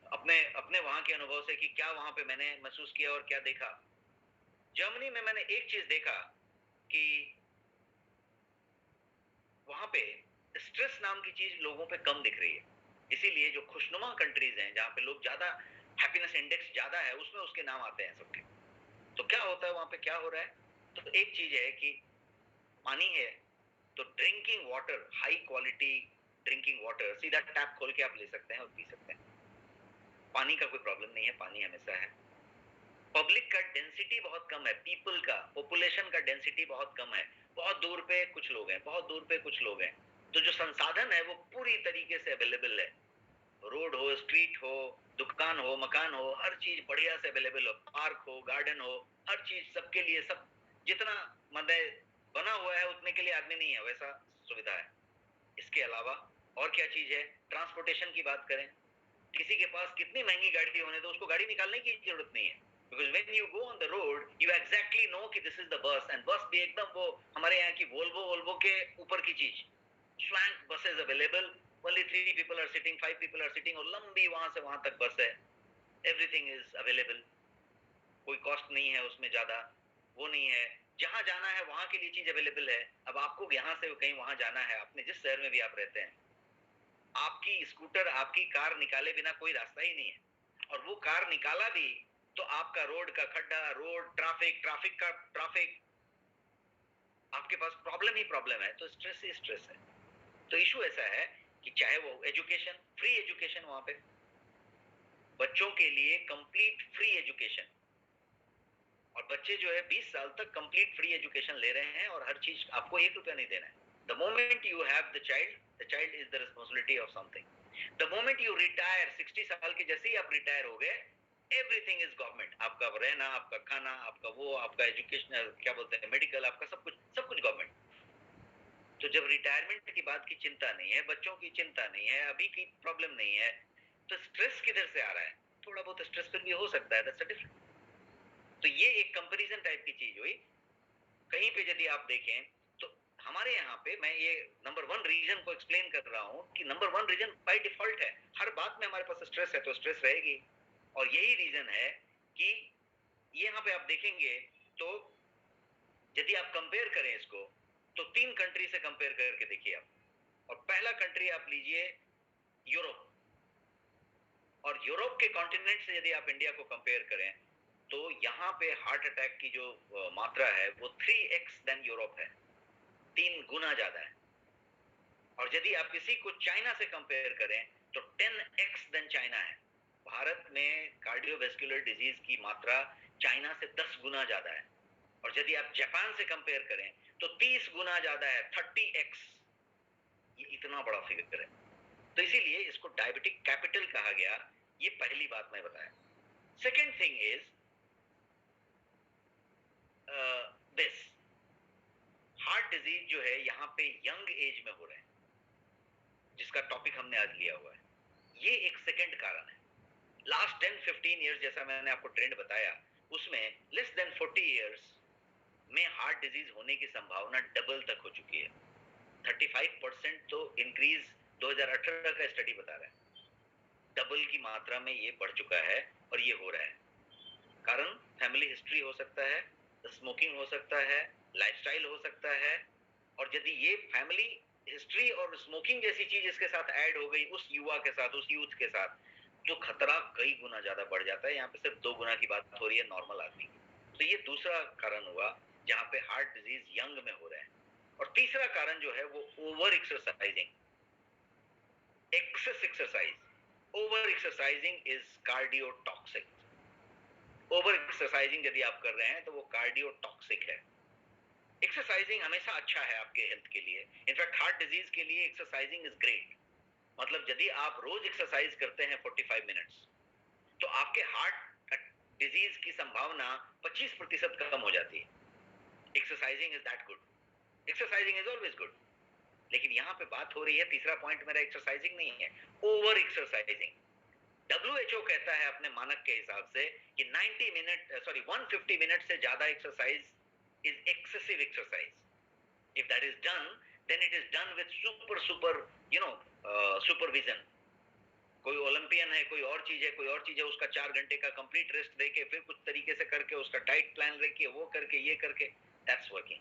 अपने अपने वहां के अनुभव से कि क्या वहां पे मैंने महसूस किया और क्या देखा। जर्मनी में मैंने एक चीज देखा कि वहां पे स्ट्रेस नाम की चीज लोगों पे कम दिख रही है। इसीलिए जो खुशनुमा कंट्रीज हैं जहां पे लोग ज्यादा हैप्पीनेस इंडेक्स ज्यादा है उसमें उसके नाम आते हैं सबके। तो क्या होता है वहां पे, क्या हो रहा है? तो एक चीज है कि पानी है तो drinking water, high quality drinking water सीधा टैप खोल के आप ले सकते हैं और पी सकते हैं। पानी का कोई प्रॉब्लम नहीं है, पानी हमेशा है। पब्लिक का डेंसिटी बहुत कम है, पीपल का, पॉपुलेशन का डेंसिटी बहुत कम है। बहुत दूर पे कुछ लोग हैं, बहुत दूर पे कुछ लोग हैं, तो जो संसाधन है वो पूरी तरीके से अवेलेबल है। रोड हो, स्ट्रीट हो, दुकान हो, मकान हो, हर चीज बढ़िया से अवेलेबल हो, पार्क हो, गार्डन हो, हर चीज सबके लिए, सब जितना मतलब बना हुआ है उतने के लिए आदमी नहीं है, वैसा सुविधा है। इसके अलावा और क्या चीज है? ट्रांसपोर्टेशन की बात करें, किसी के पास कितनी महंगी गाड़ी होने तो उसको गाड़ी निकालने की जरूरत नहीं है, because when you go on the road you exactly know कि this is the bus, and bus भी एकदम वो हमारे यहाँ की वोल्वो वोल्वो के ऊपर की चीज। Swank buses available, only 3 people are sitting, 5 people are sitting, और लंबी वहां से वहां तक बस है। एवरीथिंग इज अवेलेबल, कोई कॉस्ट नहीं है उसमें ज्यादा, वो नहीं है। जहां जाना है वहां के लिए चीज अवेलेबल है। अब आपको यहाँ से कहीं वहां जाना है, अपने जिस शहर में भी आप रहते हैं, आपकी स्कूटर, आपकी कार निकाले बिना कोई रास्ता ही नहीं है, और वो कार निकाला भी तो आपका रोड का खड्डा, रोड ट्रैफिक, ट्रैफिक, आपके पास प्रॉब्लम ही प्रॉब्लम है, तो स्ट्रेस ही स्ट्रेस है। तो इशू ऐसा है कि चाहे वो एजुकेशन, फ्री एजुकेशन वहां पे बच्चों के लिए कंप्लीट फ्री एजुकेशन, और बच्चे जो है 20 साल तक कंप्लीट फ्री एजुकेशन ले रहे हैं और हर चीज आपको 1 रुपया नहीं देना है। The moment you have the child is the responsibility of something. The moment you retire, 60 साल के जैसे ही आप रिटायर हो गए, एवरीथिंग इज गवर्नमेंट। आपका रहना, आपका खाना, आपका वो, आपका एजुकेशनल, क्या बोलते हैं, मेडिकल, आपका सब कुछ गवर्नमेंट। तो जब रिटायरमेंट की बात की चिंता नहीं है, बच्चों की चिंता नहीं है, अभी की प्रॉब्लम नहीं है, तो स्ट्रेस किधर से आ रहा है? थोड़ा बहुत स्ट्रेस फिर भी हो सकता है, दैट्स अ डिफरेंट। तो ये एक कंपैरिजन टाइप की चीज हुई। कहीं पे यदि आप देखें तो हमारे यहाँ पे, मैं ये नंबर 1 रीजन को एक्सप्लेन कर रहा हूँ कि नंबर 1 रीजन बाय डिफॉल्ट है, हर बात में हमारे पास स्ट्रेस है तो स्ट्रेस रहेगी। और यही रीजन है कि यहाँ पे आप देखेंगे तो यदि आप कंपेयर करें इसको, तो 3 कंट्री से कंपेयर करके देखिए आप। और पहला कंट्री आप लीजिए यूरोप, और यूरोप के कॉन्टिनेंट से यदि आप इंडिया को कंपेयर करें तो यहाँ पे हार्ट अटैक की जो मात्रा है वो 3x देन यूरोप है, 3 गुना ज्यादा है। और यदि आप किसी को चाइना से कंपेयर करें तो 10x देन चाइना है। भारत में कार्डियोवैस्कुलर डिजीज की मात्रा चाइना से 10 गुना ज्यादा है। और यदि आप जापान से कंपेयर करें तो 30 गुना ज्यादा है, 30x। ये इतना बड़ा फिगर है, तो इसीलिए इसको डायबिटिक कैपिटल कहा गया। ये पहली बात मैं बताया। Second thing is this, heart disease जो है यहाँ पे यंग एज में हो रहा है, जिसका टॉपिक हमने आज लिया हुआ है। ये एक सेकेंड कारण है। लास्ट 10-15 ईयर्स, जैसा मैंने आपको ट्रेंड बताया, उसमें लेस देन 40 ईयर्स में हार्ट डिजीज होने की संभावना डबल तक हो चुकी है। 35% तो इंक्रीज 2018 का स्टडी बता रहा है, डबल की मात्रा में ये बढ़ चुका है। और ये हो रहा है, कारण फैमिली हिस्ट्री हो सकता है, स्मोकिंग हो सकता है, लाइफस्टाइल हो सकता है। और यदि ये फैमिली हिस्ट्री और स्मोकिंग जैसी चीज इसके साथ ऐड हो गई उस युवा के साथ, उस यूथ के साथ, तो खतरा कई गुना ज्यादा बढ़ जाता है। यहाँ पे सिर्फ 2 गुना की बात हो रही है नॉर्मल आदमी की। तो ये दूसरा कारण हुआ जहाँ पे हार्ट डिजीज यंग में हो रहा है। और तीसरा कारण जो है वो over exercising, excess exercise. Over exercising is cardiotoxic. Over exercising यदि आप कर रहे हैं तो वो कार्डियोटॉक्सिक है। एक्सरसाइजिंग हमेशा अच्छा है आपके हेल्थ के लिए, इनफैक्ट हार्ट डिजीज के लिए एक्सरसाइजिंग इज ग्रेट। मतलब यदि आप रोज एक्सरसाइज करते हैं 45 मिनट्स, तो आपके हार्ट डिजीज की संभावना 25% कम हो जाती है. Exercising is that good. Exercising is always good. लेकिन यहां पे बात हो रही है, तीसरा पॉइंट मेरा एक्सरसाइजिंग नहीं है, ओवर एक्सरसाइजिंग. WHO कहता है अपने मानक के हिसाब से कि 150 मिनट से ज्यादा exercise is excessive exercise. If that is done, then it is done with supervision. कोई ओलंपियन है, कोई और चीज है, उसका 4 घंटे का कंप्लीट रेस्ट देके फिर कुछ तरीके से करके उसका डाइट प्लान लेके वो करके ये करके, that's working.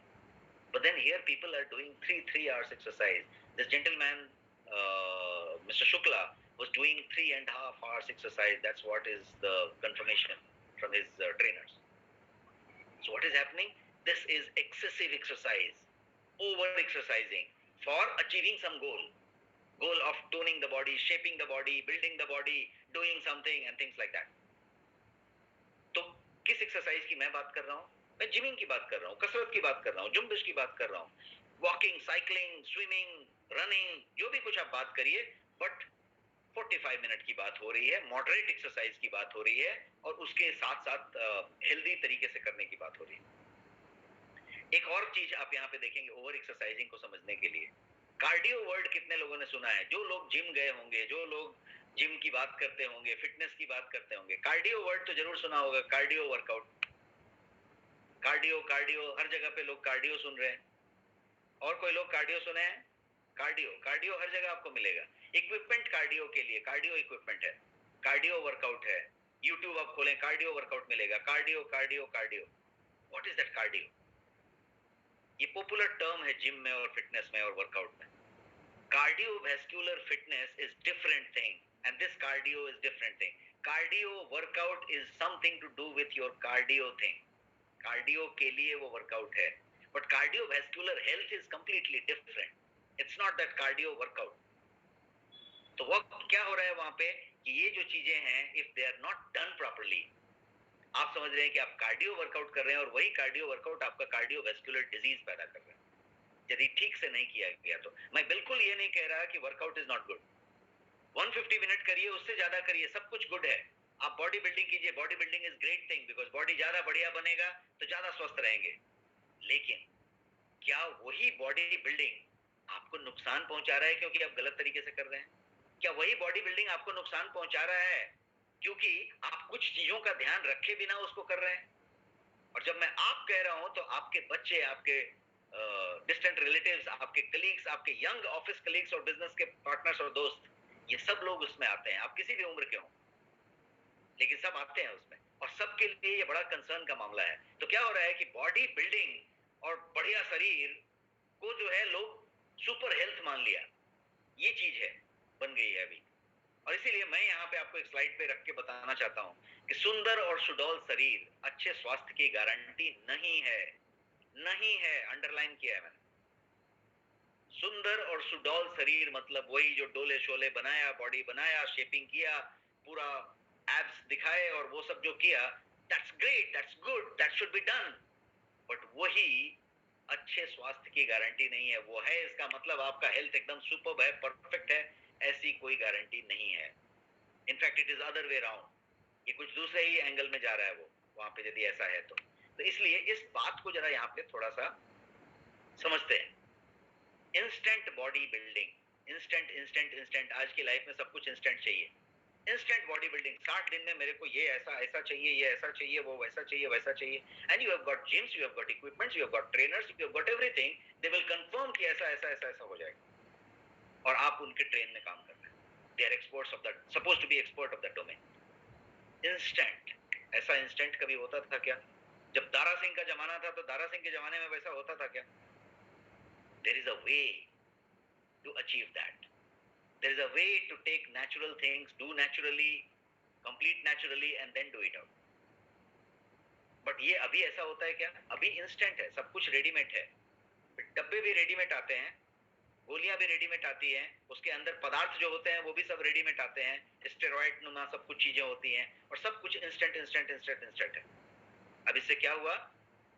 But then here people are doing 3 hours exercise. This gentleman, Mr. Shukla, was doing 3.5 hours exercise. That's what is the confirmation from his trainers. So what is happening? This is excessive exercise, over exercising for achieving some goal of toning the body, shaping the body, building the body, doing something and things like that. तो किस exercise की मैं बात कर रहा हूं? मैं gymming की बात कर रहा हूं, कसरत की बात कर रहा हूं, जुम्बिश की बात कर रहा हूं, वॉकिंग, साइकिलिंग, स्विमिंग, रनिंग, जो भी कुछ आप बात करिए, बट 45 मिनट की बात हो रही है, मॉडरेट एक्सरसाइज की बात हो रही है, और उसके साथ साथ हेल्दी तरीके से करने की बात हो रही है. एक और चीज आप यहाँ पे देखेंगे ओवर एक्सरसाइजिंग को समझने के लिए. कार्डियो वर्ड कितने लोगों ने सुना है? जो लोग जिम गए होंगे, जो लोग जिम की बात करते होंगे, फिटनेस की बात करते होंगे, कार्डियो वर्ड तो जरूर सुना होगा. कार्डियो वर्कआउट, कार्डियो कार्डियो, हर जगह पे लोग कार्डियो सुन रहे हैं. और कोई लोग कार्डियो सुने हैं? कार्डियो कार्डियो हर जगह आपको मिलेगा. इक्विपमेंट कार्डियो के लिए कार्डियो इक्विपमेंट है, कार्डियो वर्कआउट है. यूट्यूब आप खोलें, कार्डियो वर्कआउट मिलेगा. Cardio cardio cardio, what is that cardio? ये पॉपुलर टर्म है जिम में और फिटनेस में और वर्कआउट में. Cardiovascular fitness is different thing and this cardio is different thing. Cardio workout is something to do with your cardio thing. Cardio के लिए वो वर्कआउट है, but cardiovascular health is completely different. It's not that cardio workout. तो वो क्या हो रहा है वहां पे कि ये जो चीजें हैं, if they are not done properly, आप समझ रहे हैं कि आप कार्डियो वर्कआउट कर रहे हैं और वही कार्डियो वर्कआउट आपका कार्डियोवैस्कुलर डिजीज पैदा कर रहा है यदि ठीक से नहीं किया गया तो. मैं बिल्कुल ये नहीं कह रहा कि workout is not good. 150 minute करिए, उससे ज्यादा करिए, सब कुछ गुड है. आप बॉडी बिल्डिंग कीजिए, body building is great thing, because body ज्यादा बढ़िया बनेगा तो ज्यादा स्वस्थ रहेंगे. लेकिन क्या वही बॉडी बिल्डिंग आपको नुकसान पहुंचा रहा है क्योंकि आप गलत तरीके से कर रहे हैं? क्या वही बॉडी बिल्डिंग आपको नुकसान पहुंचा रहा है क्योंकि आप कुछ चीजों का ध्यान रखे बिना उसको कर रहे हैं? और जब मैं आप कह रहा हूं तो आपके बच्चे, आपके डिस्टेंट रिलेटिव्स, आपके कलीग्स, आपके यंग ऑफिस कलीग्स और बिजनेस के पार्टनर्स और दोस्त, ये सब लोग उसमें आते हैं. आप किसी भी उम्र के हों, लेकिन सब आते हैं उसमें, और सबके लिए ये बड़ा कंसर्न का मामला है. तो क्या हो रहा है कि बॉडी बिल्डिंग और बढ़िया शरीर को जो है लोग सुपर हेल्थ मान लिया. ये चीज है, बन गई है अभी. और इसीलिए मैं यहाँ पे आपको एक स्लाइड पे रख के बताना चाहता हूँ कि सुंदर और सुडौल शरीर अच्छे स्वास्थ्य की गारंटी नहीं है. नहीं है, अंडरलाइन किया है मैंने. सुंदर और सुडौल शरीर मतलब वही जो डोले शोले बनाया, बॉडी बनाया, शेपिंग किया, पूरा एब्स दिखाए और वो सब जो किया, that's great, that's good, that should be done. But वही अच्छे स्वास्थ्य की गारंटी नहीं है. वो है, इसका मतलब आपका हेल्थ एकदम सुपर्ब है, परफेक्ट है, ऐसी कोई गारंटी नहीं है. In fact it is other way round. ये कुछ दूसरे ही एंगल में जा रहा है वो वहां पे, यदि ऐसा है तो. इसलिए इस बात को जरा यहाँ पे थोड़ा सा समझते हैं. Instant body building, instant instant instant. आज की लाइफ में सब कुछ इंस्टेंट चाहिए. इंस्टेंट बॉडी बिल्डिंग, 60 दिन में मेरे को ये ऐसा ऐसा चाहिए, ये ऐसा चाहिए, वो वैसा चाहिए, वैसा चाहिए. And you have got gyms, you have got equipments, you have got trainers, you have got everything. They will confirm कि ऐसा ऐसा ऐसा ऐसा हो जाएगा और आप उनके ट्रेन में काम कर रहे हैं. They are experts of that, supposed to be expert of that domain. Instant. ऐसा इंस्टेंट कभी होता था क्या? जब दारा सिंह का जमाना था तो दारा सिंह के जमाने में वैसा होता था क्या? There is a way to achieve that. There is a way to take natural things, do naturally, complete naturally and then do it out. But ये अभी ऐसा होता है क्या? अभी इंस्टेंट है, सब कुछ रेडीमेड है. डब्बे भी रेडीमेड आते हैं, गोलियां भी रेडीमेड आती हैं, उसके अंदर पदार्थ जो होते हैं वो भी सब रेडीमेड आते हैं, स्टेरॉइड नुमा सब कुछ चीजें होती हैं, और सब कुछ इंस्टेंट इंस्टेंट इंस्टेंट इंस्टेंट है. अब इससे क्या हुआ?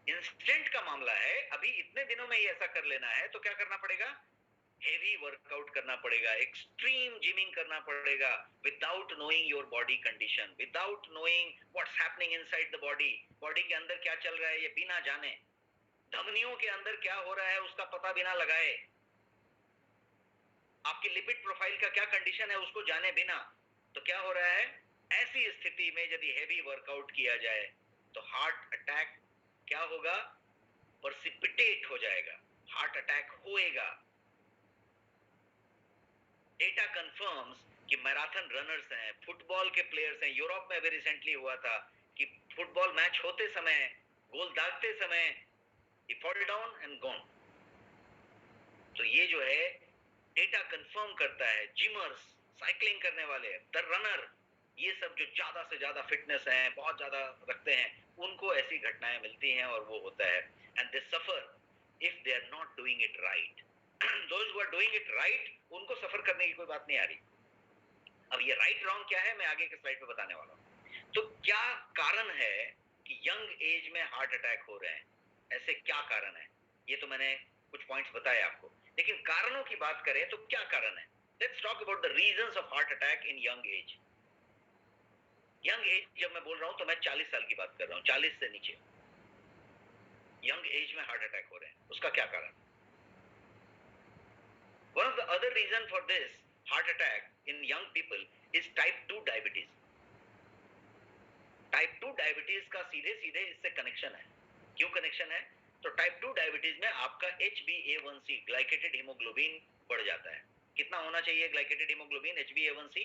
इंस्टेंट का मामला है, अभी इतने दिनों में ये ऐसा कर लेना है, तो क्या करना पड़ेगा? हेवी वर्कआउट करना पड़ेगा, एक्सट्रीम जिमिंग करना पड़ेगा, without knowing your body condition, without knowing what's happening inside the body, body के अंदर क्या चल रहा है ये बिना जाने, धमनियों के अंदर क्या हो रहा है उसका पता बिना लगाए, आपकी लिपिड प्रोफाइल का क्या कंडीशन है उसको जाने बिना, तो क्या हो रहा है, ऐसी स्थिति में यदि हेवी वर्कआउट किया जाए तो हार्ट अटैक क्या होगा, प्रेसिपिटेट हो जाएगा, हार्ट अटैक होएगा। डेटा कंफर्म्स कि मैराथन रनर्स हैं, फुटबॉल के प्लेयर्स हैं, यूरोप में अभी रिसेंटली हुआ था कि फुटबॉल मैच होते समय, गोल दागते समय he fall down and gone। तो ये जो है डेटा कंफर्म करता है, जिमर्स, साइकिलिंग करने वाले, द रनर, ये सब जो ज्यादा से ज्यादा फिटनेस है, बहुत ज्यादा रखते हैं, उनको ऐसी घटनाएं मिलती हैं और वो होता है, and they suffer if they are not doing it right. Those who are doing it right, उनको सफर करने की कोई बात नहीं आ रही। अब ये राइट रॉन्ग क्या है मैं आगे के स्लाइड पे बताने वाला हूँ। तो क्या कारण है कि यंग एज में हार्ट अटैक हो रहे हैं, ऐसे क्या कारण है, ये तो मैंने कुछ पॉइंट्स बताए आपको, लेकिन कारणों की बात करें तो क्या कारण है। Let's talk about the reasons of heart attack in young age. Young age जब मैं बोल रहा हूं तो मैं 40 साल की बात कर रहा हूं, 40 से नीचे यंग एज में हार्ट अटैक हो रहे हैं, उसका क्या कारण। One of the other reason for this heart attack in young people is type 2 diabetes. Type 2 diabetes का सीधे सीधे इससे कनेक्शन है। क्यों कनेक्शन है, तो टाइप 2 डायबिटीज में आपका HbA1c ग्लाइकेटेड हीमोग्लोबिन बढ़ जाता है। कितना होना चाहिए glycated haemoglobin HbA1c,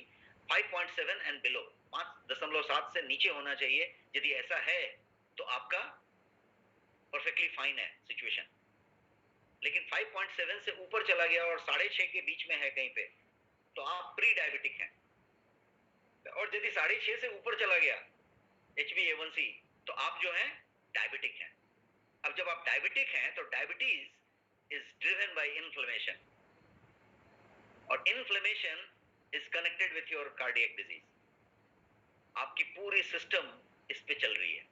5.7 and below, 5.7 से नीचे होना चाहिए। यदि ऐसा है तो आपका परफेक्टली फाइन है सिचुएशन, लेकिन 5.7 से ऊपर चला गया और 6.5 के बीच में है कहीं पे, तो आप प्री डायबिटिक हैं। और यदि 6.5 से ऊपर चला गया HbA1c तो आप जो हैं डायबिटिक हैं। अब जब आप डायबिटिक हैं तो diabetes is driven by inflammation, और inflammation is connected with your cardiac disease. आपकी पूरी सिस्टम इस पे चल रही है,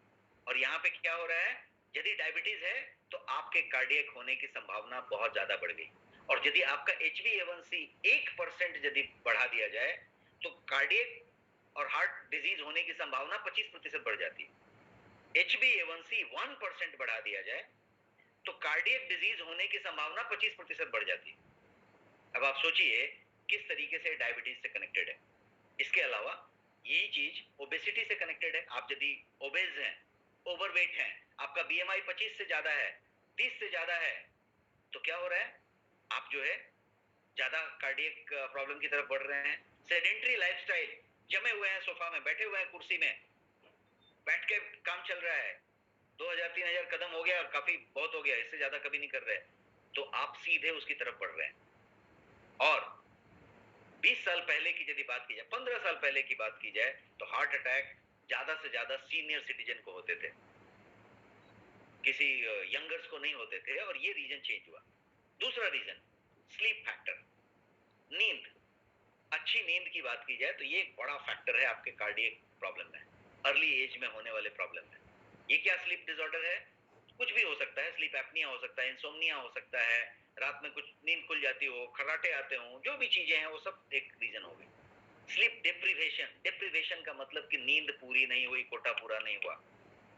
और यहाँ पे क्या हो रहा है, यदि डायबिटीज है तो आपके कार्डियक होने की संभावना बहुत ज्यादा बढ़ गई, और यदि आपका HbA1c 1% यदि बढ़ा दिया जाए तो कार्डियक और हार्ट डिजीज होने की संभावना 25% बढ़ जाती है। HbA1c 1% बढ़ा दिया जाए तो कार्डियक डिजीज होने की संभावना 25% बढ़ जाती है। अब आप सोचिए किस तरीके से डायबिटीज से कनेक्टेड है। इसके अलावा यही चीज ओबेसिटी से कनेक्टेड है। आप यदि ओबेज हैं, ओवरवेट हैं, आपका BMI 25 से ज्यादा है, 30 से ज्यादा है, तो क्या हो रहा है, आप जो है ज्यादा कार्डियक प्रॉब्लम की तरफ बढ़ रहे हैं। सेडेंटरी लाइफस्टाइल, जमे हुए हैं सोफा में, बैठे हुए हैं कुर्सी में, बैठ के काम चल रहा है, 2000-3000 कदम हो गया, काफी बहुत हो गया, इससे ज्यादा कभी नहीं कर रहे, तो आप सीधे उसकी तरफ बढ़ रहे हैं। और 20 साल पहले की यदि बात की जाए, 15 साल पहले की बात की जाए, तो हार्ट अटैक ज्यादा से ज्यादा सीनियर सिटीजन को होते थे, किसी यंगर्स को नहीं होते थे, और ये रीजन चेंज हुआ। दूसरा रीजन स्लीप फैक्टर, नींद। अच्छी नींद की बात की जाए तो ये एक बड़ा फैक्टर है आपके कार्डियक प्रॉब्लम में, अर्ली एज में होने वाले प्रॉब्लम में। ये क्या स्लीप डिसऑर्डर है, कुछ भी हो सकता है, स्लीप एपनिया हो सकता है, इंसोम्निया हो सकता है, रात में कुछ नींद खुल जाती हो, खर्राटे आते हो, जो भी चीजें हैं वो सब एक रीजन हो गई। स्लीप डिप्रीवेशन, डिप्रीवेशन का मतलब कि नींद पूरी नहीं हुई, कोटा पूरा नहीं हुआ।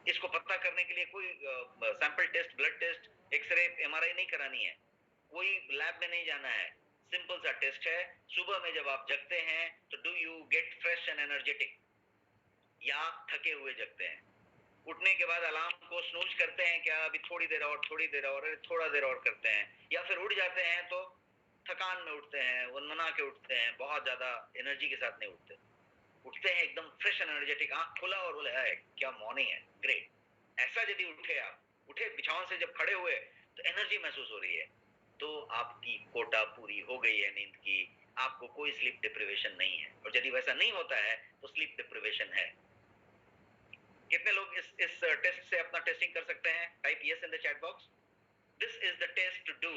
इसको पता करने के लिए कोई sample test, blood test, x-ray, MRI नहीं करानी है, कोई लैब में नहीं जाना है, सिंपल सा टेस्ट है। सुबह में जब आप जगते हैं तो do you get fresh and energetic, या थके हुए जगते हैं। उठने के बाद अलार्म को स्नूज करते हैं क्या, अभी थोड़ी देर और, थोड़ी देर और, थोड़ा देर और करते हैं, या फिर उठ जाते हैं तो थकान में उठते हैं, वनमना के उठते हैं, बहुत ज्यादा एनर्जी के साथ नहीं उठते, उठते हैं एकदम फ्रेश एनर्जेटिक, आंख खुला और बोले है क्या मॉर्निंग है, ग्रेट। ऐसा यदि उठे, आप उठे बिछावन से जब खड़े हुए तो एनर्जी महसूस हो रही है, तो आपकी कोटा पूरी हो गई है नींद की, आपको कोई स्लीप डिप्रिवेशन नहीं है। और यदि वैसा नहीं होता है तो स्लीप डिप्रिवेशन है। कितने लोग इस टेस्ट से अपना टेस्टिंग कर सकते हैं, type yes in the chat box. This is the test to do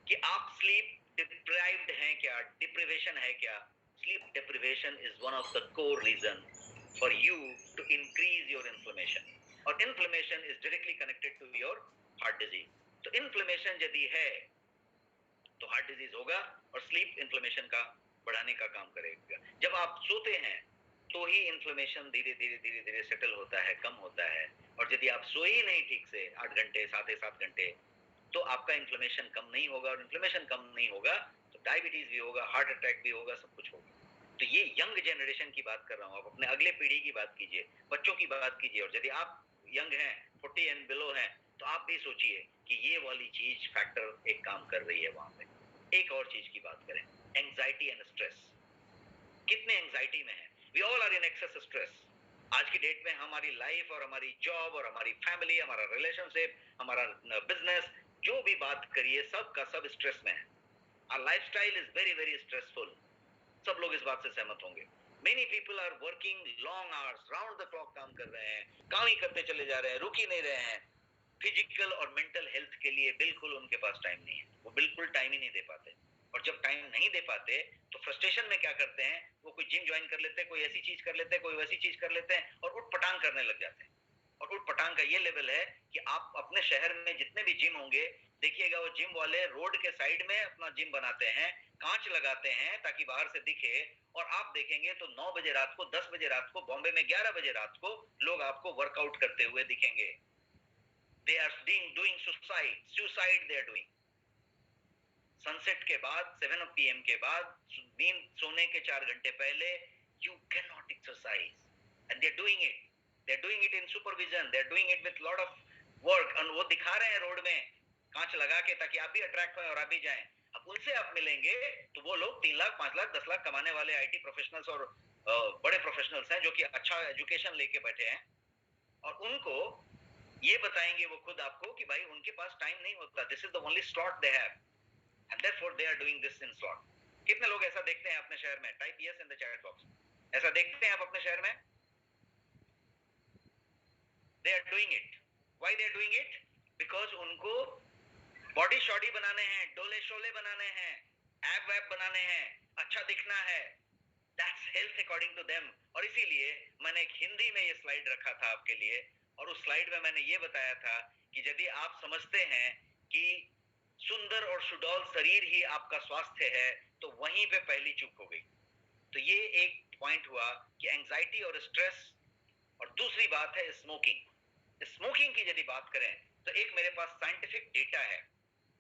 कि आप स्लीप डिप्राइव्ड हैं क्या, डिप्रिवेशन है क्या। Sleep deprivation is one of the core reason for you to increase your inflammation, और inflammation is directly connected to your heart disease. तो inflammation यदि है तो हार्ट डिजीज होगा और स्लीप इन्फ्लेमेशन का बढ़ाने का काम करेगा। जब आप सोते हैं तो ही इन्फ्लेमेशन धीरे धीरे धीरे धीरे सेटल होता है, कम होता है। और यदि आप सोए ही नहीं ठीक से 8 घंटे 7.5 घंटे, तो आपका इन्फ्लेमेशन कम नहीं होगा, और इन्फ्लेमेशन कम नहीं होगा तो डायबिटीज भी होगा, हार्ट अटैक भी होगा, सब कुछ होगा। तो ये यंग जनरेशन की बात कर रहा हूँ, आप अपने अगले पीढ़ी की बात कीजिए, बच्चों की बात कीजिए। और यदि आप यंग हैं, 40 एंड बिलो हैं, तो आप भी सोचिए कि ये वाली चीज फैक्टर एक काम कर रही है वहां पे। एक और चीज की बात करें, एंजाइटी एंड स्ट्रेस। कितने एंजाइटी में है? We all are in excess stress. आज की डेट में हमारी लाइफ और हमारी जॉब और हमारी फैमिली, हमारा रिलेशनशिप, हमारा बिजनेस, जो भी बात करिए सब का सब स्ट्रेस में है। Our lifestyle is very very stressful. सब लोग इस बात से सहमत होंगे। Many people are working long hours, round the clock काम कर रहे हैं, काम ही करते चले जा रहे हैं, रुक ही नहीं रहे हैं। फिजिकल और मेंटल हेल्थ के लिए बिल्कुल उनके पास टाइम नहीं है, वो बिल्कुल टाइम ही नहीं दे पाते। और जब टाइम नहीं दे पाते तो फ्रस्ट्रेशन में क्या करते हैं, वो कोई जिम ज्वाइन कर लेते हैं, कोई ऐसी चीज कर लेते हैं, कोई वैसी चीज कर लेते हैं, और उठ पटांग करने लग जाते हैं। और उठ पटांग का ये लेवल है कि आप अपने शहर में जितने भी जिम होंगे, देखिएगा वो जिम वाले रोड के साइड में अपना जिम बनाते हैं, कांच लगाते हैं ताकि बाहर से दिखे। और आप देखेंगे तो 9 बजे रात को, 10 बजे रात को, बॉम्बे में 11 बजे रात को लोग आपको वर्कआउट करते हुए दिखेंगे। They are doing suicide they are doing. Sunset के बाद 7 PM के बाद, नींद सोने के 4 घंटे पहले, you cannot exercise and they are doing it in supervision, they are doing it with lot of work, और वो दिखा रहे हैं रोड में कांच लगा के ताकि आप भी अट्रैक्ट हो और आप भी जाएं। अब उनसे आप मिलेंगे तो वो लोग 3 लाख 5 लाख 10 लाख कमाने वाले आईटी प्रोफेशनल्स और बड़े प्रोफेशनल्स हैं जो कि अच्छा एजुकेशन लेके बैठे हैं, और उनको ये बताएंगे वो खुद आपको कि भाई उनके पास टाइम नहीं होता, this is the only slot they have and therefore they are doing this in slot. कितने लोग ऐसा देखते हैं अपने शहर में? Type yes in the chat box. ऐसा देखते हैं आप अपने शहर में? They are doing it. Why they are doing it? Because उनको बॉडी शॉडी बनाने हैं, डोले शोले बनाने हैं, एब वैब बनाने हैं, अच्छा दिखना है, that's health according to them. और इसीलिए मैंने एक हिंदी में ये स्लाइड रखा था आपके लिए, और उस स्लाइड में मैंने ये बताया था कि यदि आप समझते हैं कि सुंदर और सुडौल शरीर ही आपका स्वास्थ्य है, तो वहीं पे पहली चूक हो गई। तो ये एक पॉइंट हुआ कि एंजाइटी और स्ट्रेस। और दूसरी बात है स्मोकिंग। स्मोकिंग की यदि बात करें तो एक मेरे पास साइंटिफिक डेटा है,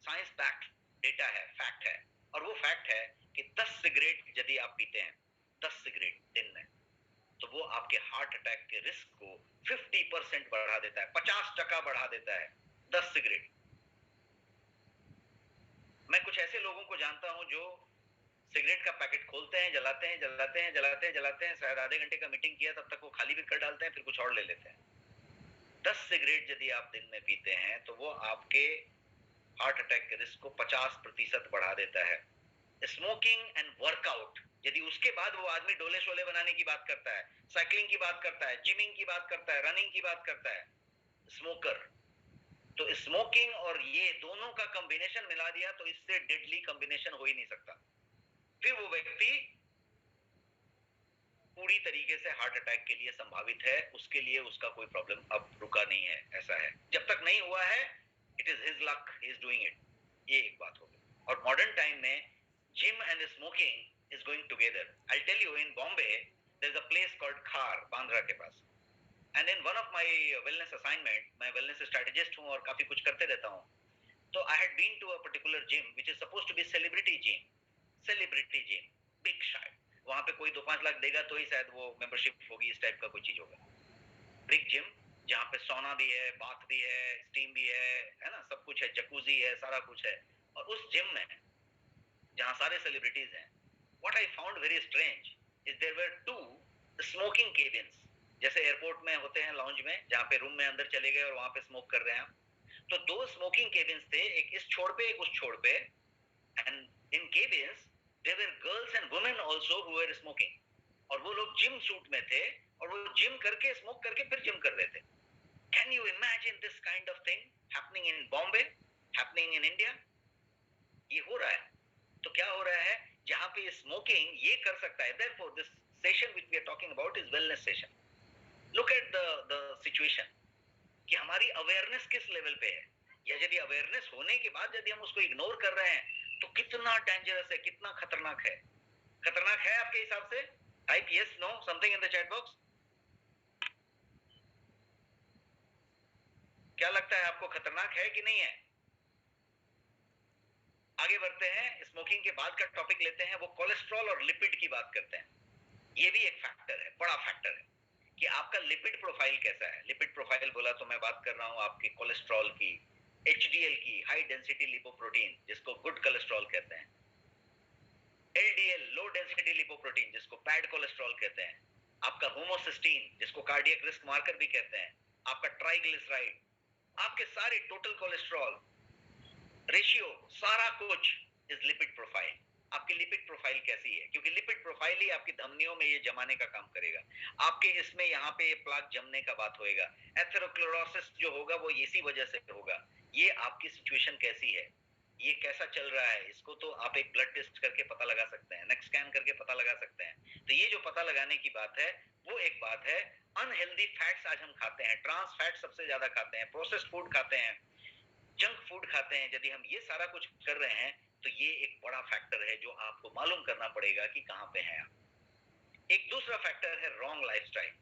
साइंस बैक्ड डेटा है, फैक्ट है, और वो फैक्ट है कि 10 सिगरेट यदि आप पीते हैं, 10 सिगरेट दिन में, तो वो आपके हार्ट अटैक के रिस्क को 50% बढ़ा देता है, 50% बढ़ा देता है 10 सिगरेट। मैं कुछ ऐसे लोगों को जानता हूं जो सिगरेट का पैकेट खोलते हैं, जलाते हैं, जलाते हैं, जलाते हैं, जलाते हैं, शायद आधे घंटे का मीटिंग किया तब तक वो खाली भी कर डालते हैं, फिर कुछ और ले लेते हैं। 10 सिगरेट यदि आप दिन में पीते हैं तो वो आपके हार्ट अटैक के रिस्क को 50% बढ़ा देता है। स्मोकिंग एंड वर्कआउट, यदि उसके बाद वो आदमी डोले शोले बनाने की बात करता है, साइकिलिंग की बात करता है, जिमिंग की बात करता है, रनिंग की बात करता है, स्मोकर, तो स्मोकिंग और ये दोनों का कॉम्बिनेशन मिला दिया तो इससे डेडली कॉम्बिनेशन हो ही नहीं सकता। फिर वो व्यक्ति पूरी तरीके से हार्ट अटैक के लिए संभावित है, उसके लिए उसका कोई प्रॉब्लम अब रुका नहीं है, ऐसा है। जब तक नहीं हुआ है, it is his luck, he is doing it. ये एक बात हो गई। और मॉडर्न टाइम में gym and smoking is going together. I tell you, in Bombay there is a place called Khar, Bandra के पास। And in one of my wellness assignment, मैं वेलनेस स्ट्रेटेजिस्ट हूं और काफी कुछ करते रहता हूं, तो I had been to a particular gym which is supposed to B celebrity gym, big शायद वहां पे कोई 2-5 लाख देगा तो ही शायद वो मेंबरशिप होगी, इस टाइप का कोई चीज होगा। बिग जिम जहाँ पे सोना भी है, बाथ भी है, स्टीम भी है ना, सब कुछ है, जकूजी है, सारा कुछ है। और उस जिम में जहाँ सारे सेलिब्रिटीज हैं, what I found very strange is there were 2 smoking cabins, जैसे एयरपोर्ट में होते हैं लाउंज में, जहाँ पे रूम में अंदर चले गए और वहां पे स्मोक कर रहे हैं। तो 2 स्मोकिंग केबिन्स थे, एक इस छोर पे एक उस छोर पे, and in cabins there were girls and women also who were smoking, और वो लोग जिम सूट में थे और वो जिम करके स्मोक करके फिर जिम कर रहे थे। Can you imagine this kind of thing happening in Bombay, happening in India? ये हो रहा है। तो क्या हो रहा है, जहां पे स्मोकिंग ये कर सकता है, therefore this session which we are talking about is wellness session. Look at the situation कि हमारी अवेयरनेस किस लेवल पे है, या यदि अवेयरनेस होने के बाद यदि हम उसको इग्नोर कर रहे हैं तो कितना डेंजरस है, कितना खतरनाक है? खतरनाक है आपके हिसाब से? Type yes know something in the chat box. क्या लगता है आपको, खतरनाक है कि नहीं है? आगे बढ़ते हैं, स्मोकिंग के बाद का टॉपिक लेते हैं, वो कोलेस्ट्रॉल और लिपिड की बात करते हैं। ये भी एक फैक्टर है, बड़ा फैक्टर है कि आपका लिपिड प्रोफाइल कैसा है। लिपिड प्रोफाइल बोला तो मैं बात कर रहा हूं आपके कोलेस्ट्रॉल की, एचडीएल की, हाई डेंसिटी लिपोप्रोटीन जिसको गुड कोलेस्ट्रॉल कहते हैं, एलडीएल लो डेंसिटी लिपोप्रोटीन जिसको बैड कोलेस्ट्रॉल कहते हैं, आपका होमोसिस्टीन जिसको कार्डियक रिस्क मार्कर भी कहते हैं, आपका ट्राइग्लिसराइड, आपके सारे टोटल कोलेस्ट्रॉल रेशियो, सारा कुछ इज लिपिड प्रोफाइल। आपकी लिपिड प्रोफाइल कैसी है? क्योंकि लिपिड प्रोफाइल ही आपकी धमनियों में ये जमाने का काम करेगा। आपके इसमें यहाँ पे ये प्लाक जमने का बात होएगा, एथेरोक्लोरोसिस जो होगा वो इसी वजह से होगा। ये आपकी सिचुएशन कैसी है, ये कैसा चल रहा है, इसको तो आप एक ब्लड टेस्ट करके पता लगा सकते हैं, नेक स्कैन करके पता लगा सकते हैं। तो ये जो पता लगाने की बात है वो एक बात है। अनहेल्दी फैट्स आज हम खाते हैं, ट्रांस फैट सबसे ज्यादा खाते हैं, प्रोसेस्ड फूड खाते हैं, जंक फूड खाते हैं। यदि हम ये सारा कुछ कर रहे हैं तो ये एक बड़ा फैक्टर है जो आपको मालूम करना पड़ेगा कि कहां पे हैं आप। एक दूसरा फैक्टर है रॉन्ग लाइफस्टाइल।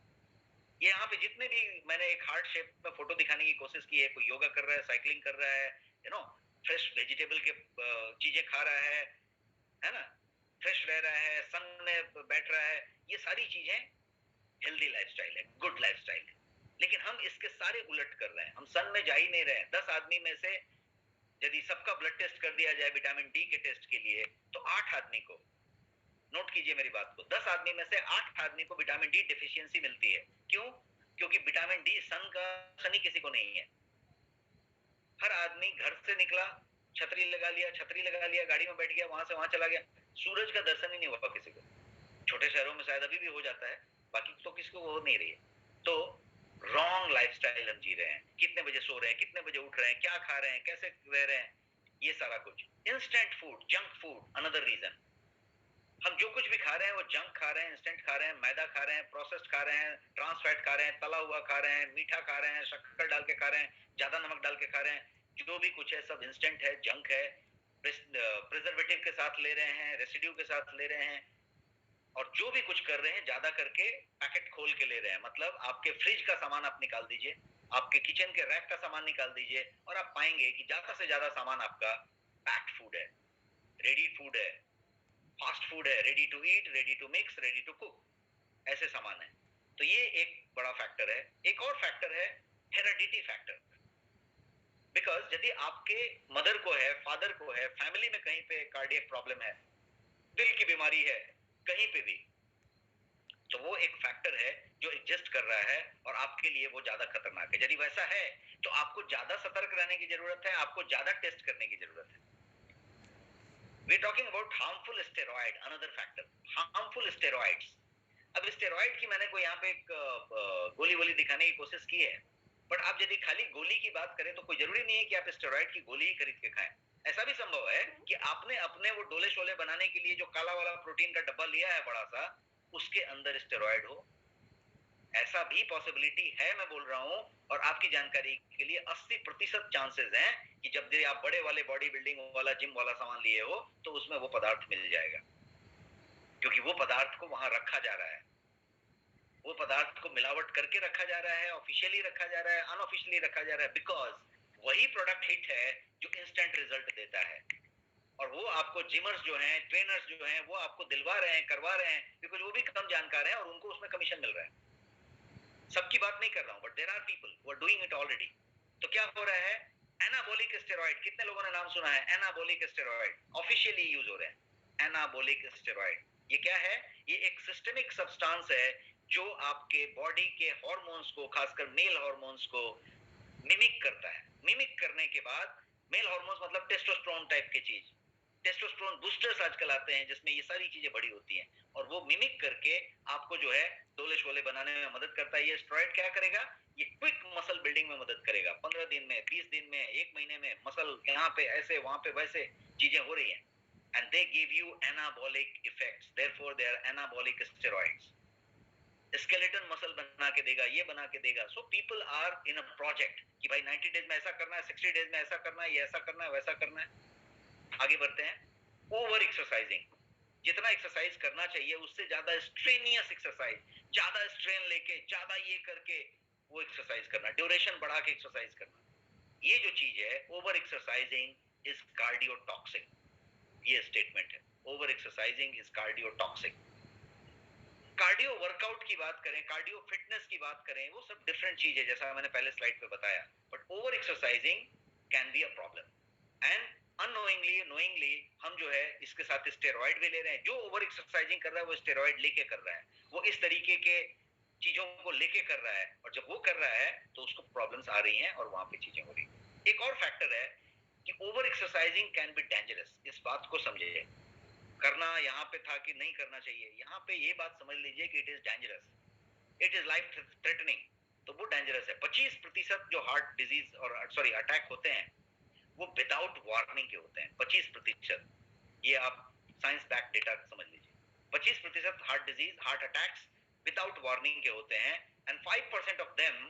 ये यहाँ पे जितने भी मैंने एक हार्ट शेप में फोटो दिखाने की कोशिश की है, कोई योगा कर रहा है, साइकिलिंग कर रहा है, फ्रेश वेजिटेबल के चीजें खा रहा है ना, फ्रेश रह रहा है, सन में बैठ रहा है, ये सारी चीजें हेल्दी लाइफस्टाइल है, गुड लाइफस्टाइल है। लेकिन हम इसके सारे उलट कर रहे हैं, हम सन में जा ही नहीं रहे हैं। 10 आदमी में से यदि सबका ब्लड टेस्ट कर दिया जाए विटामिन डी के टेस्ट के लिए तो 8 आदमी को, नोट कीजिए मेरी बात को, 10 आदमी में से 8 आदमी को विटामिन डी डेफिशिएंसी मिलती है। क्यों? क्योंकि विटामिन डी सन किसी को नहीं है। हर आदमी घर से निकला, छतरी लगा लिया, गाड़ी में बैठ गया, वहां से वहां चला गया, सूरज का दर्शन ही नहीं हुआ किसी को। छोटे शहरों में शायद अभी भी हो जाता है, बाकी तो किसी को हो नहीं रही है। तो रॉन्ग लाइफस्टाइल हम जी रहे हैं। कितने बजे सो रहे हैं, कितने बजे उठ रहे हैं, क्या खा रहे हैं, कैसे रह रहे हैं, ये सारा कुछ। Instant food, junk food, another reason. हम जो कुछ भी खा रहे हैं वो जंक खा रहे हैं, इंस्टेंट खा रहे हैं, मैदा खा रहे हैं, प्रोसेस्ड खा रहे हैं, ट्रांस फैट खा रहे हैं, तला हुआ खा रहे हैं, मीठा खा रहे हैं, शक्कर डाल के खा रहे हैं, ज्यादा नमक डाल के खा रहे हैं। जो भी कुछ है सब इंस्टेंट है, जंक है, प्रिजर्वेटिव के साथ ले रहे हैं, रेसिड्यू के साथ ले रहे हैं, और जो भी कुछ कर रहे हैं ज्यादा करके पैकेट खोल के ले रहे हैं। मतलब आपके फ्रिज का सामान आप निकाल दीजिए, आपके किचन के रैक का सामान निकाल दीजिए, और आप पाएंगे कि ज्यादा से ज्यादा सामान आपका पैक्ड फूड है, रेडी फूड है, फास्ट फूड है, ready to eat, ready to mix, ready to cook, ऐसे सामान है। तो ये एक बड़ा फैक्टर है। एक और फैक्टर है हेरेडिटी फैक्टर। बिकॉज यदि आपके मदर को है, फादर को है, फैमिली में कहीं पे कार्डियक प्रॉब्लम है, दिल की बीमारी है, कहीं पे भी, तो वो एक फैक्टर है जो एग्जिस्ट कर रहा है और आपके लिए वो ज्यादा खतरनाक है। यदि वैसा है तो आपको ज्यादा सतर्क रहने की जरूरत है, आपको ज्यादा टेस्ट करने की जरूरत है। We are talking about harmful steroid, another factor, harmful steroids. अब स्टेरॉइड की मैंने कोई यहाँ पे एक गोली वोली दिखाने की कोशिश की है, बट आप यदि खाली गोली की बात करें तो कोई जरूरी नहीं है कि आप स्टेरॉइड की गोली ही खरीद के खाएं। ऐसा भी संभव है कि आपने अपने वो डोले शोले बनाने के लिए जो काला वाला प्रोटीन का डब्बा लिया है बड़ा सा, उसके अंदर स्टेरॉइड हो। ऐसा भी पॉसिबिलिटी है, मैं बोल रहा हूं। और आपकी जानकारी के लिए 80% चांसेस हैं कि जब भी आप बड़े वाले बॉडी बिल्डिंग वाला जिम वाला सामान लिए हो तो उसमें वो पदार्थ मिल जाएगा, क्योंकि वो पदार्थ को वहां रखा जा रहा है, वो पदार्थ को मिलावट करके रखा जा रहा है, ऑफिशियली रखा जा रहा है, अनऑफिशियली रखा जा रहा है, बिकॉज वही प्रोडक्ट हिट है जो इंस्टेंट रिजल्ट देता है। और वो आपको जिमर्स जो हैं, ट्रेनर्स जो हैं, वो आपको दिलवा रहे हैं, करवा रहे हैं, बिकॉज वो भी कम जानकार हैं और उनको उसमें कमीशन मिल रहा है। सबकी बात नहीं कर रहा हूं, but there are people who are doing it already. तो क्या हो रहा है? एनाबोलिक स्टेरॉइड, कितने लोगों ने नाम सुना है? एनाबोलिक स्टेरॉइड ऑफिशियली यूज हो रहे हैं। एनाबोलिक स्टेरॉइड ये क्या है? ये एक सिस्टेमिक सब्सटेंस है जो आपके बॉडी के हार्मोन्स को, खासकर मेल हार्मोन्स को मिमिक करता है। मिमिक करने के बाद, मेल हार्मोन्स मतलब टेस्टोस्टेरोन टाइप की चीज, टेस्टोस्टेरोन बूस्टर्स आजकल आते हैं जिसमें ये सारी चीजें बड़ी होती हैं, और वो मिमिक करके आपको जो है डोले शोले बनाने में मदद करता है। ये स्टेरॉइड क्या करेगा? ये क्विक मसल बिल्डिंग में मदद करेगा। 15 दिन में, 20 दिन में, 1 महीने में मसल यहाँ पे ऐसे, वहां पे वैसे चीजें हो रही हैं, and they give you anabolic effects, therefore they are anabolic steroids। Skeleton muscle बना के देगा, ये बना के देगा। So people are in a project कि भाई 90 डेज में ऐसा करना है, 60 डेज में ऐसा करना है, ये ऐसा करना है, वैसा करना है। आगे बढ़ते हैं। ओवर एक्सरसाइजिंग, जितना एक्सरसाइज करना चाहिए उससे ज्यादा स्ट्रेनियस एक्सरसाइज, ज्यादा स्ट्रेन लेके, ज्यादा ये करके वो एक्सरसाइज करना, ड्यूरेशन बढ़ा के एक्सरसाइज करना, ये जो चीज है ओवर एक्सरसाइजिंग इज कार्डियोटॉक्सिक। ये स्टेटमेंट है, over exercising is cardiotoxic. Cardio workout की बात करें, कार्डियो फिटनेस की बात करें, वो सब डिफरेंट चीज है जैसा मैंने पहले स्लाइड पे बताया, but over exercising can be a problem. And unknowingly knowingly हम जो है इसके साथ स्टेरॉइड भी ले रहे हैं। जो ओवर एक्सरसाइजिंग कर रहा है वो स्टेरॉइड लेके कर रहा है, वो इस तरीके के चीजों को लेके कर रहा है, और जब वो कर रहा है तो उसको प्रॉब्लम्स आ रही हैं और वहां पे चीजें हो रही हैं। एक और फैक्टर है कि over exercising can be dangerous. इस बात को समझिए, करना यहाँ पे था कि नहीं करना चाहिए, यहाँ पे ये बात समझ लीजिए कि it is dangerous, it is life threatening, तो वो डेंजरस है। 25% जो हार्ट डिजीज और सॉरी अटैक होते हैं वो विदाउट वार्निंग के होते हैं, 25%। ये आप साइंस बैक डेटा समझ लीजिए, 25% heart disease, heart attacks without warning के होते हैं, and 5% of them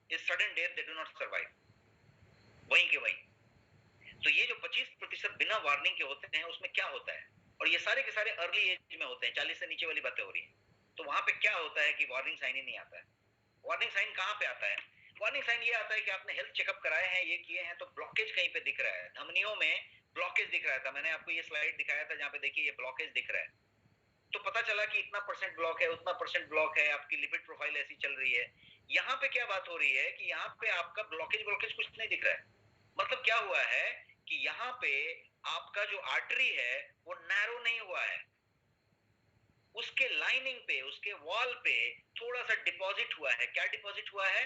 is sudden death, they do not survive, वहीं के वहीं। तो ये जो 25% बिना वार्निंग के होते हैं उसमें क्या होता है, और ये सारे के सारे अर्ली एज में होते हैं, 40 से नीचे वाली बातें हो रही हैं। तो वहां पे क्या होता है कि वार्निंग साइन ही नहीं आता है। वार्निंग साइन कहां पे आता है? वार्निंग साइन ये आता है कि आपने हेल्थ चेकअप कराए हैं, ये किए हैं, तो ब्लॉकेज कहीं पे दिख रहा है, धमनियों में ब्लॉकेज दिख रहा था। मैंने आपको ये स्लाइड दिखाया था जहां पे देखिए ये ब्लॉकेज दिख रहा है, तो पता चला कि इतना परसेंट ब्लॉक है, उतना परसेंट ब्लॉक है, आपकी लिपिड प्रोफाइल ऐसी चल रही है। यहाँ पे क्या बात हो रही है कि यहाँ पे आपका ब्लॉकेज कुछ नहीं दिख रहा है। मतलब क्या हुआ है कि यहाँ पे आपका जो आर्टरी है वो नैरो नहीं हुआ है, उसके लाइनिंग पे, उसके वॉल पे थोड़ा सा डिपॉजिट हुआ है। क्या डिपॉजिट हुआ है?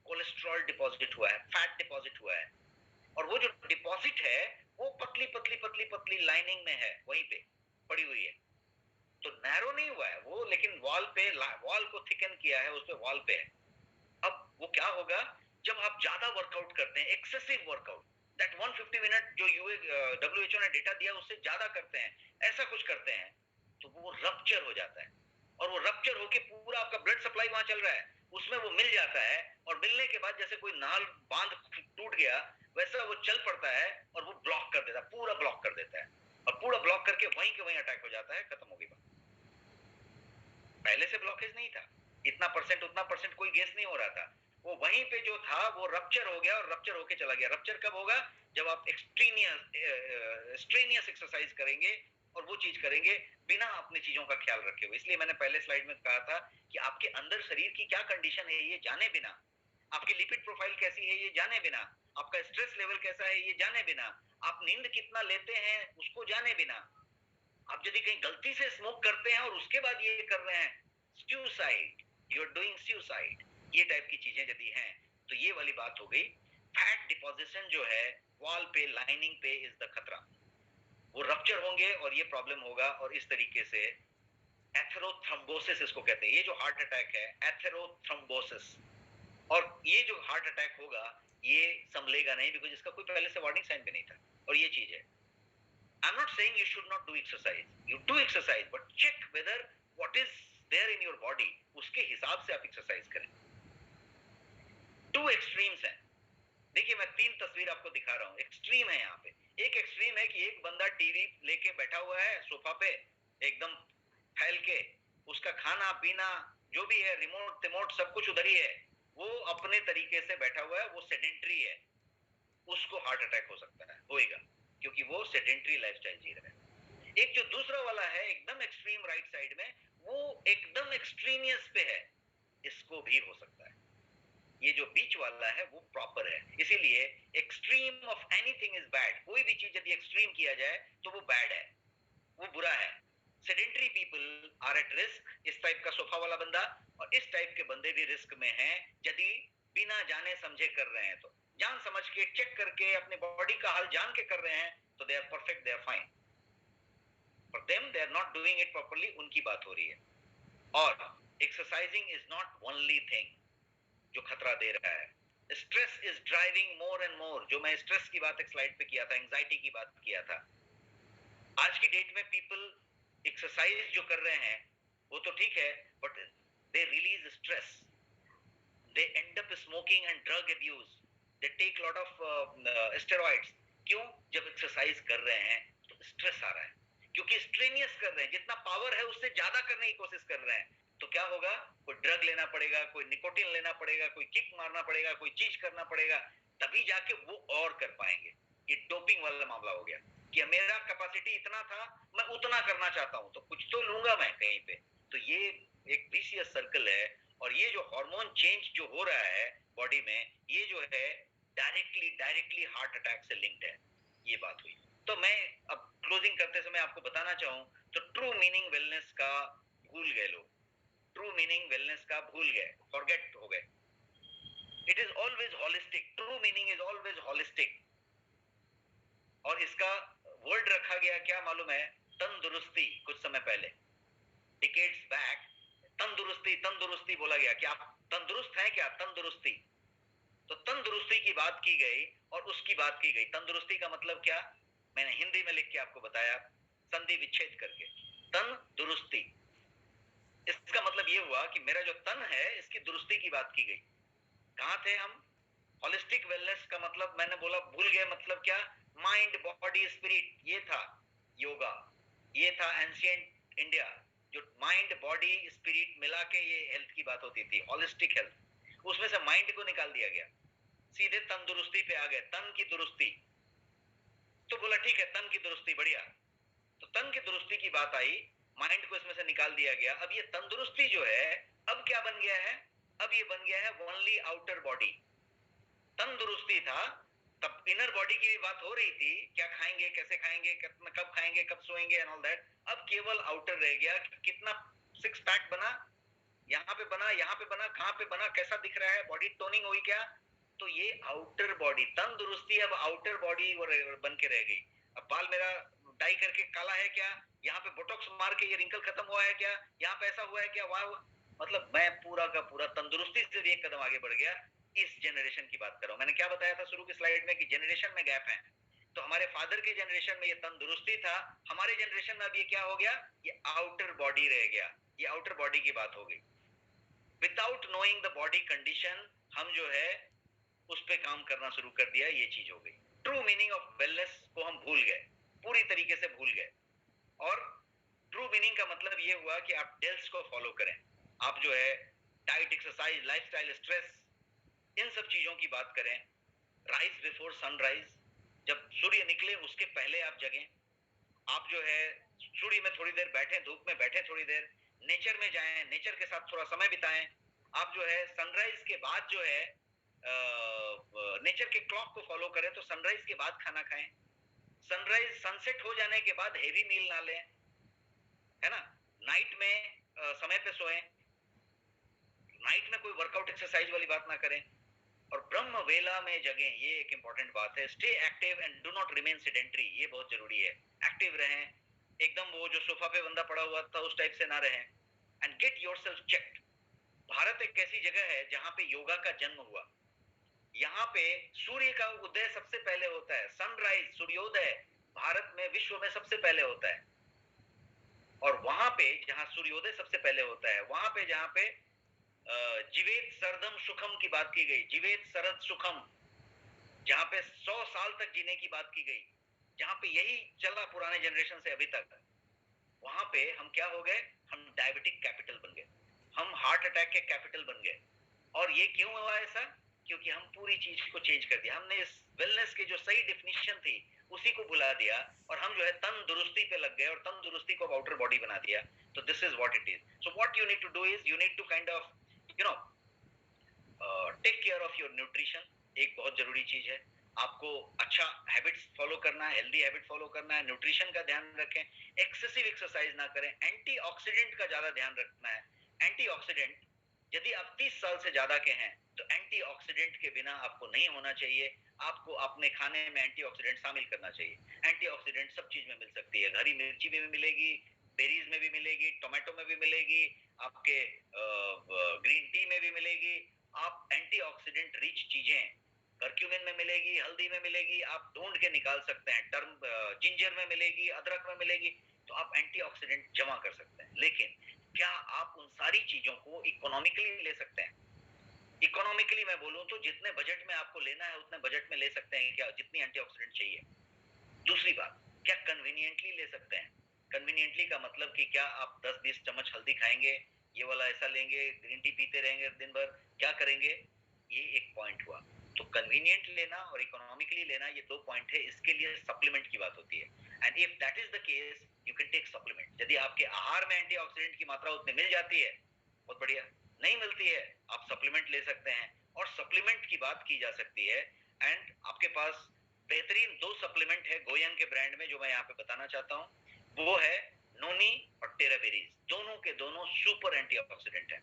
कोलेस्ट्रॉल डिपॉजिट हुआ है, फैट डिपॉजिट हुआ है, और वो जो डिपॉजिट है वो पतली पतली पतली पतली लाइनिंग में है, वहीं पे पड़ी हुई है। तो नैरो नहीं हुआ है वो, लेकिन वॉल पे, वॉल को थिकन किया है, उस पे वॉल पे है। अब वो क्या होगा जब आप ज्यादा वर्कआउट करते हैं, एक्सेसिव वर्कआउट, दैट 150 मिनट जो WHO ने डेटा दिया उससे ज्यादा करते हैं, ऐसा कुछ करते हैं, तो वो रप्चर हो जाता है, और वो रप्चर होके पूरा आपका ब्लड सप्लाई वहां चल रहा है उसमें वो मिल जाता है, और मिलने के बाद जैसे कोई नाल बांध टूट गया वैसा वो चल पड़ता है और वो ब्लॉक कर देता है, पूरा ब्लॉक कर देता है, और पूरा ब्लॉक करके वहीं के वहीं अटैक हो जाता है, खत्म हो गई बात। पहले से ब्लॉकेज नहीं था, इतना परसेंट उतना परसेंट कोई गेस नहीं हो रहा था, वो वहीं पे जो था वो रप्चर हो गया और रप्चर होके चला गया। रप्चर कब होगा? जब आप स्ट्रेनियस एक्सरसाइज करेंगे और वो चीज करेंगे बिना अपनी चीजों का ख्याल रखे हुए। इसलिए मैंने पहले स्लाइड में कहा था कि आपके अंदर शरीर की क्या कंडीशन है ये जाने बिना, आपकी लिपिड प्रोफाइल कैसी है ये जाने बिना, आपका स्ट्रेस लेवल कैसा है ये जाने बिना, आप नींद कितना लेते हैं उसको जाने बिना, आप यदि कहीं गलती से स्मोक करते हैं और उसके बाद ये कर रहे हैं, suicide, you are doing suicide, ये टाइप की चीजें यदि हैं तो ये वाली बात हो गई। फैट डिपॉजिशन जो है वॉल पे, लाइनिंग पे इज द खतरा, वो रप्चर होंगे और ये प्रॉब्लम होगा, और इस तरीके से एथेरोथ्रोम्बोसिस इसको कहते हैं। ये जो हार्ट अटैक है एथेरोथ्रोम्बोसिस, और ये जो हार्ट अटैक होगा ये संभलेगा नहीं, बिकॉज इसका कोई पहले से वार्निंग साइन भी नहीं था, और ये चीज है। I'm not saying you should not do exercise. You do exercise, but check whether what is there in your body, उसके हिसाब से आप एक्सरसाइज करें। टू एक्सट्रीम्स हैं, देखिए मैं 3 तस्वीर आपको दिखा रहा हूं, एक्सट्रीम है यहाँ पे। एक एक्सट्रीम है कि एक बंदा टीवी लेके बैठा हुआ है सोफा पे एकदम फैल के, उसका खाना पीना जो भी है, रिमोट तिमोट सब कुछ उधर ही है, वो अपने तरीके से बैठा हुआ है, वो सेडेंटरी है, उसको हार्ट अटैक हो सकता है, होएगा, क्योंकि वो सेडेंटरी लाइफस्टाइल जी रहा है। एक जो दूसरा वाला है एकदम एक्सट्रीम राइट साइड में, वो एकदम एक्सट्रीमियस पे है, इसको भी हो सकता है। ये जो बीच वाला है वो प्रॉपर है। इसीलिए extreme of anything is bad, कोई भी चीज यदि एक्सट्रीम किया जाए तो वो बैड है, वो बुरा है। Sedentary people are at risk, इस टाइप का सोफा वाला बंदा और इस टाइप के बंदे भी रिस्क में हैं यदि बिना जाने समझे कर रहे हैं। तो जान समझ के, चेक करके, अपने बॉडी का हाल जान के कर रहे हैं तो they are perfect, they are fine. For them they are not doing it properly, उनकी बात हो रही है। और exercising is not only thing जो खतरा दे रहा है, stress is driving more and more. जो मैं स्ट्रेस की बात एक स्लाइड पे किया था, एंजाइटी की बात किया था, आज की डेट में पीपल एक्सरसाइज जो कर रहे हैं वो तो ठीक है, but they release stress, they end up smoking and drug abuse, they take lot of steroids. क्यों? जब एक्सरसाइज कर रहे हैं तो स्ट्रेस आ रहा है, क्योंकि स्ट्रेनियस कर रहे हैं, जितना पावर है उससे ज्यादा करने की कोशिश कर रहे हैं। तो क्या होगा? कोई ड्रग लेना पड़ेगा, कोई निकोटिन लेना पड़ेगा, कोई किक मारना पड़ेगा, कोई चीज करना पड़ेगा, तभी जाके वो और कर पाएंगे। ये डोपिंग वाला मामला हो गया कि मेरा कैपेसिटी इतना था, मैं उतना करना चाहता हूं, तो कुछ तो लूंगा मैं कहीं पे। तो ये एक विशियस सर्कल है। और ये जो हार्मोन चेंज जो हो रहा है बॉडी में, ये जो है डायरेक्टली हार्ट अटैक से लिंक्ड है। ये बात हुई। तो मैं अब क्लोजिंग करते समय आपको बताना चाहूं तो ट्रू मीनिंग वेलनेस का भूल गए लोग, ट्रू मीनिंग वेलनेस का भूल गए, फॉरगेट हो गए। It is always holistic, true meaning is always holistic. और इसका वर्ड रखा गया क्या मालूम है? तंदुरुस्ती। कुछ समय पहले, डिकेड्स बैक, तंदुरुस्ती तंदुरुस्ती बोला गया कि आप तंदुरुस्त हैं क्या? तंदुरुस्ती। तो तंदुरुस्ती की बात की गई और उसकी बात की गई। तंदुरुस्ती का मतलब क्या? मैंने हिंदी में लिख के आपको बताया, संधि विच्छेद करके। तंदुरुस्ती, इसका मतलब ये हुआ कि मेरा जो तन है इसकी दुरुस्ती की बात की गई। कहां थे हम? होलिस्टिक वेलनेस का मतलब मैंने बोला भूल गए, मतलब क्या? माइंड बॉडी स्पिरिट, ये था योगा, ये था एंशिएंट इंडिया। जो माइंड बॉडी स्पिरिट मिला के ये हेल्थ की बात होती थी, होलिस्टिक हेल्थ। उसमें से माइंड को निकाल दिया गया, सीधे तंदुरुस्ती पे आ गए, तन की दुरुस्ती। तो बोला ठीक है, तन की दुरुस्ती बढ़िया। तो तन की दुरुस्ती की बात आई, माइंड को इसमें से निकाल दिया गया। अब ये तंदुरुस्ती जो है अब क्या बन गया है? अब ये बन गया है ओनली आउटर बॉडी। तंदुरुस्ती था तब इनर बॉडी की भी बात हो रही थी, क्या खाएंगे, कैसे खाएंगे, कितना, कब खाएंगे, कब सोएंगे एंड ऑल दैट। अब केवल आउटर रह गया कि कितना सिक्स पैक बना, यहाँ पे बना, यहाँ पे बना, कहाँ पे बना, कैसा दिख रहा है, बॉडी टोनिंग हुई क्या? तो ये आउटर बॉडी तंदुरुस्ती अब आउटर बॉडी बन के रह गई। अब बाल मेरा डाई करके काला है क्या? यहाँ पे बोटॉक्स मार के ये रिंकल खत्म हुआ है क्या? यहाँ पे ऐसा हुआ है क्या? वाह, मतलब मैं पूरा का पूरा तंदुरुस्ती से भी एक कदम आगे बढ़ गया। इस जनरेशन की बात कर रहा हूं। मैंने क्या बताया था शुरू की स्लाइड में कि जनरेशन में गैप है। तो हमारे फादर के जनरेशन में ये तंदुरुस्ती था, हमारे जनरेशन में अब ये क्या हो गया? ये आउटर बॉडी रह गया। ये आउटर बॉडी की बात हो गई। Without knowing the body condition हम जो है उस पे काम करना शुरू कर दिया, ये चीज हो गई। ट्रू मीनिंग ऑफ वेलनेस को हम भूल गए, पूरी तरीके से भूल गए। और ट्रू मीनिंग का मतलब ये हुआ कि आप डेल्स को फॉलो करें। आप जो है डाइट, एक्सरसाइज, लाइफस्टाइल, स्ट्रेस, इन सब चीजों की बात करें। राइज बिफोर सनराइज, जब सूर्य निकले उसके पहले आप जगें। आप जो है सूर्य में थोड़ी देर बैठें, धूप में बैठे थोड़ी देर, नेचर में जाएं, नेचर के साथ थोड़ा समय बिताएं। आप जो है सनराइज के बाद जो है नेचर के क्लॉक को फॉलो करें, तो सनराइज के बाद खाना खाएं। सनराइज सनसेट हो जाने के बाद हेवी मील ना लें, है ना। नाइट में समय पे सोएं, नाइट में कोई वर्कआउट एक्सरसाइज वाली बात ना करें। और ब्रह्म वेला में जगें, ये एक इंपॉर्टेंट बात है। Stay active and do not remain sedentary, ये बहुत जरूरी है। एक्टिव रहें, एकदम वो जो सोफा पे बंदा पड़ा हुआ था उस टाइप से ना रहें। And get yourself checked. Bharat एक ऐसी जगह है जहां पे योगा का जन्म हुआ। यहाँ पे सूर्य का उदय सबसे पहले होता है, सनराइज, सूर्योदय भारत में विश्व में सबसे पहले होता है। और वहां पे जहां सूर्योदय सबसे पहले होता है, वहां पे जहां पे जीवेत सरदम सुखम की बात की गई, जीवेत सरद सुखम, जहां पे 100 साल तक जीने की बात की गई, जहां पे यही चला पुराने जनरेशन से अभी तक, वहां पे हम क्या हो गए? हम डायबिटिक कैपिटल बन गए, हम हार्ट अटैक के कैपिटल बन गए। और ये क्यों हुआ ऐसा? क्योंकि हम पूरी चीज को चेंज कर दिया। हमने इस वेलनेस की जो सही डेफिनेशन थी उसी को भुला दिया, और हम जो है तंदुरुस्ती पे लग गए और तंदुरुस्ती को आउटर बॉडी बना दिया। तो this is what it is. So what you need to do is you need to kind of take care of your nutrition. एक बहुत जरूरी चीज है। आपको अच्छा हैबिट्स फॉलो करना है, हेल्दी हैबिट फॉलो करना है, न्यूट्रिशन का ध्यान रखें, एक्सेसिव एक्सरसाइज ना करें, एंटीऑक्सीडेंट का ज्यादा ध्यान रखना है। एंटीऑक्सीडेंट, यदि आप 30 साल से ज्यादा के हैं तो एंटीऑक्सीडेंट के बिना आपको नहीं होना चाहिए। आपको अपने खाने में एंटीऑक्सीडेंट शामिल करना चाहिए। एंटीऑक्सीडेंट सब चीज में मिल सकती है, हरी मिर्ची में भी मिलेगी, बेरीज में भी मिलेगी, टोमेटो में भी मिलेगी, आपके ग्रीन टी में भी मिलेगी। आप एंटीऑक्सीडेंट रिच चीजें कर्क्यूमिन में मिलेगी, हल्दी में मिलेगी, आप ढूंढ के निकाल सकते हैं। जिंजर में मिलेगी, अदरक में मिलेगी। तो आप एंटीऑक्सीडेंट जमा कर सकते हैं। लेकिन क्या आप उन सारी चीजों को इकोनॉमिकली ले सकते हैं? इकोनॉमिकली मैं बोलूं तो जितने बजट में आपको लेना है उतने बजट में ले सकते हैं क्या, जितनी एंटीऑक्सीडेंट चाहिए? दूसरी बात, क्या कन्वीनियंटली ले सकते हैं? कन्वीनियंटली का मतलब कि क्या आप 10-20 चम्मच हल्दी खाएंगे, ये वाला ऐसा लेंगे, ग्रीन टी पीते रहेंगे दिन भर, क्या करेंगे? ये एक पॉइंट हुआ। तो कन्वीनियंट लेना और इकोनॉमिकली लेना, ये 2 पॉइंट है। इसके लिए सप्लीमेंट की बात होती है। And if that is the case, you can take supplement. यदि आपके आहार में एंटीऑक्सीडेंट की मात्रा उतनी मिल जाती है, बहुत बढ़िया। नहीं मिलती है, आप सप्लीमेंट ले सकते हैं। और सप्लीमेंट की बात की जा सकती है, एंड आपके पास बेहतरीन 2 सप्लीमेंट है गोयंग के ब्रांड में, जो मैं यहाँ पे बताना चाहता हूँ। वो है नोनी और टेराबेरीज। दोनों के दोनों सुपर एंटीऑक्सीडेंट है,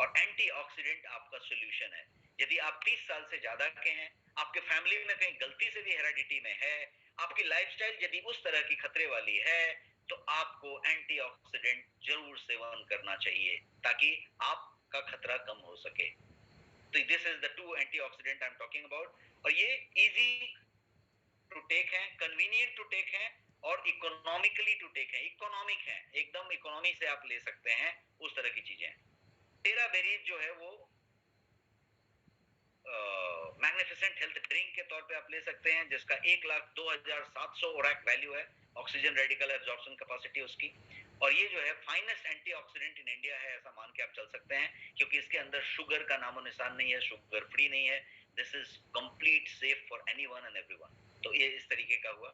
और एंटीऑक्सीडेंट आपका सॉल्यूशन है। यदि आप 30 साल से ज्यादा के हैं, आपके फैमिली में कहीं गलती से भी हेरिडिटी में है, आपकी लाइफस्टाइल यदि उस तरह की खतरे वाली है, तो आपको एंटीऑक्सीडेंट जरूर सेवन करना चाहिए, ताकि आपका खतरा कम हो सके। तो this is the 2 antioxidant I am talking about. और ये इजी टू टेक है, कन्वीनियंट टू टेक है, और इकोनॉमिकली टू टेक है। इकोनॉमिक है, एकदम इकोनॉमी से आप ले सकते हैं, उस तरह की चीजें। टेराबेरीज जो है वो मैग्निफिसेंट हेल्थ ड्रिंक के तौर पे आप ले सकते हैं, जिसका 1,02,700 ओरैक वैल्यू है, ऑक्सीजन रेडिकल एब्जॉर्प्शन कैपेसिटी उसकी। और ये जो है फाइनेस्ट एंटीऑक्सीडेंट इन इंडिया है, ऐसा मान के आप चल सकते हैं, क्योंकि इसके अंदर शुगर का नामो निशान नहीं है, शुगर फ्री नहीं है। This is complete safe for anyone and everyone. तो ये इस तरीके का हुआ।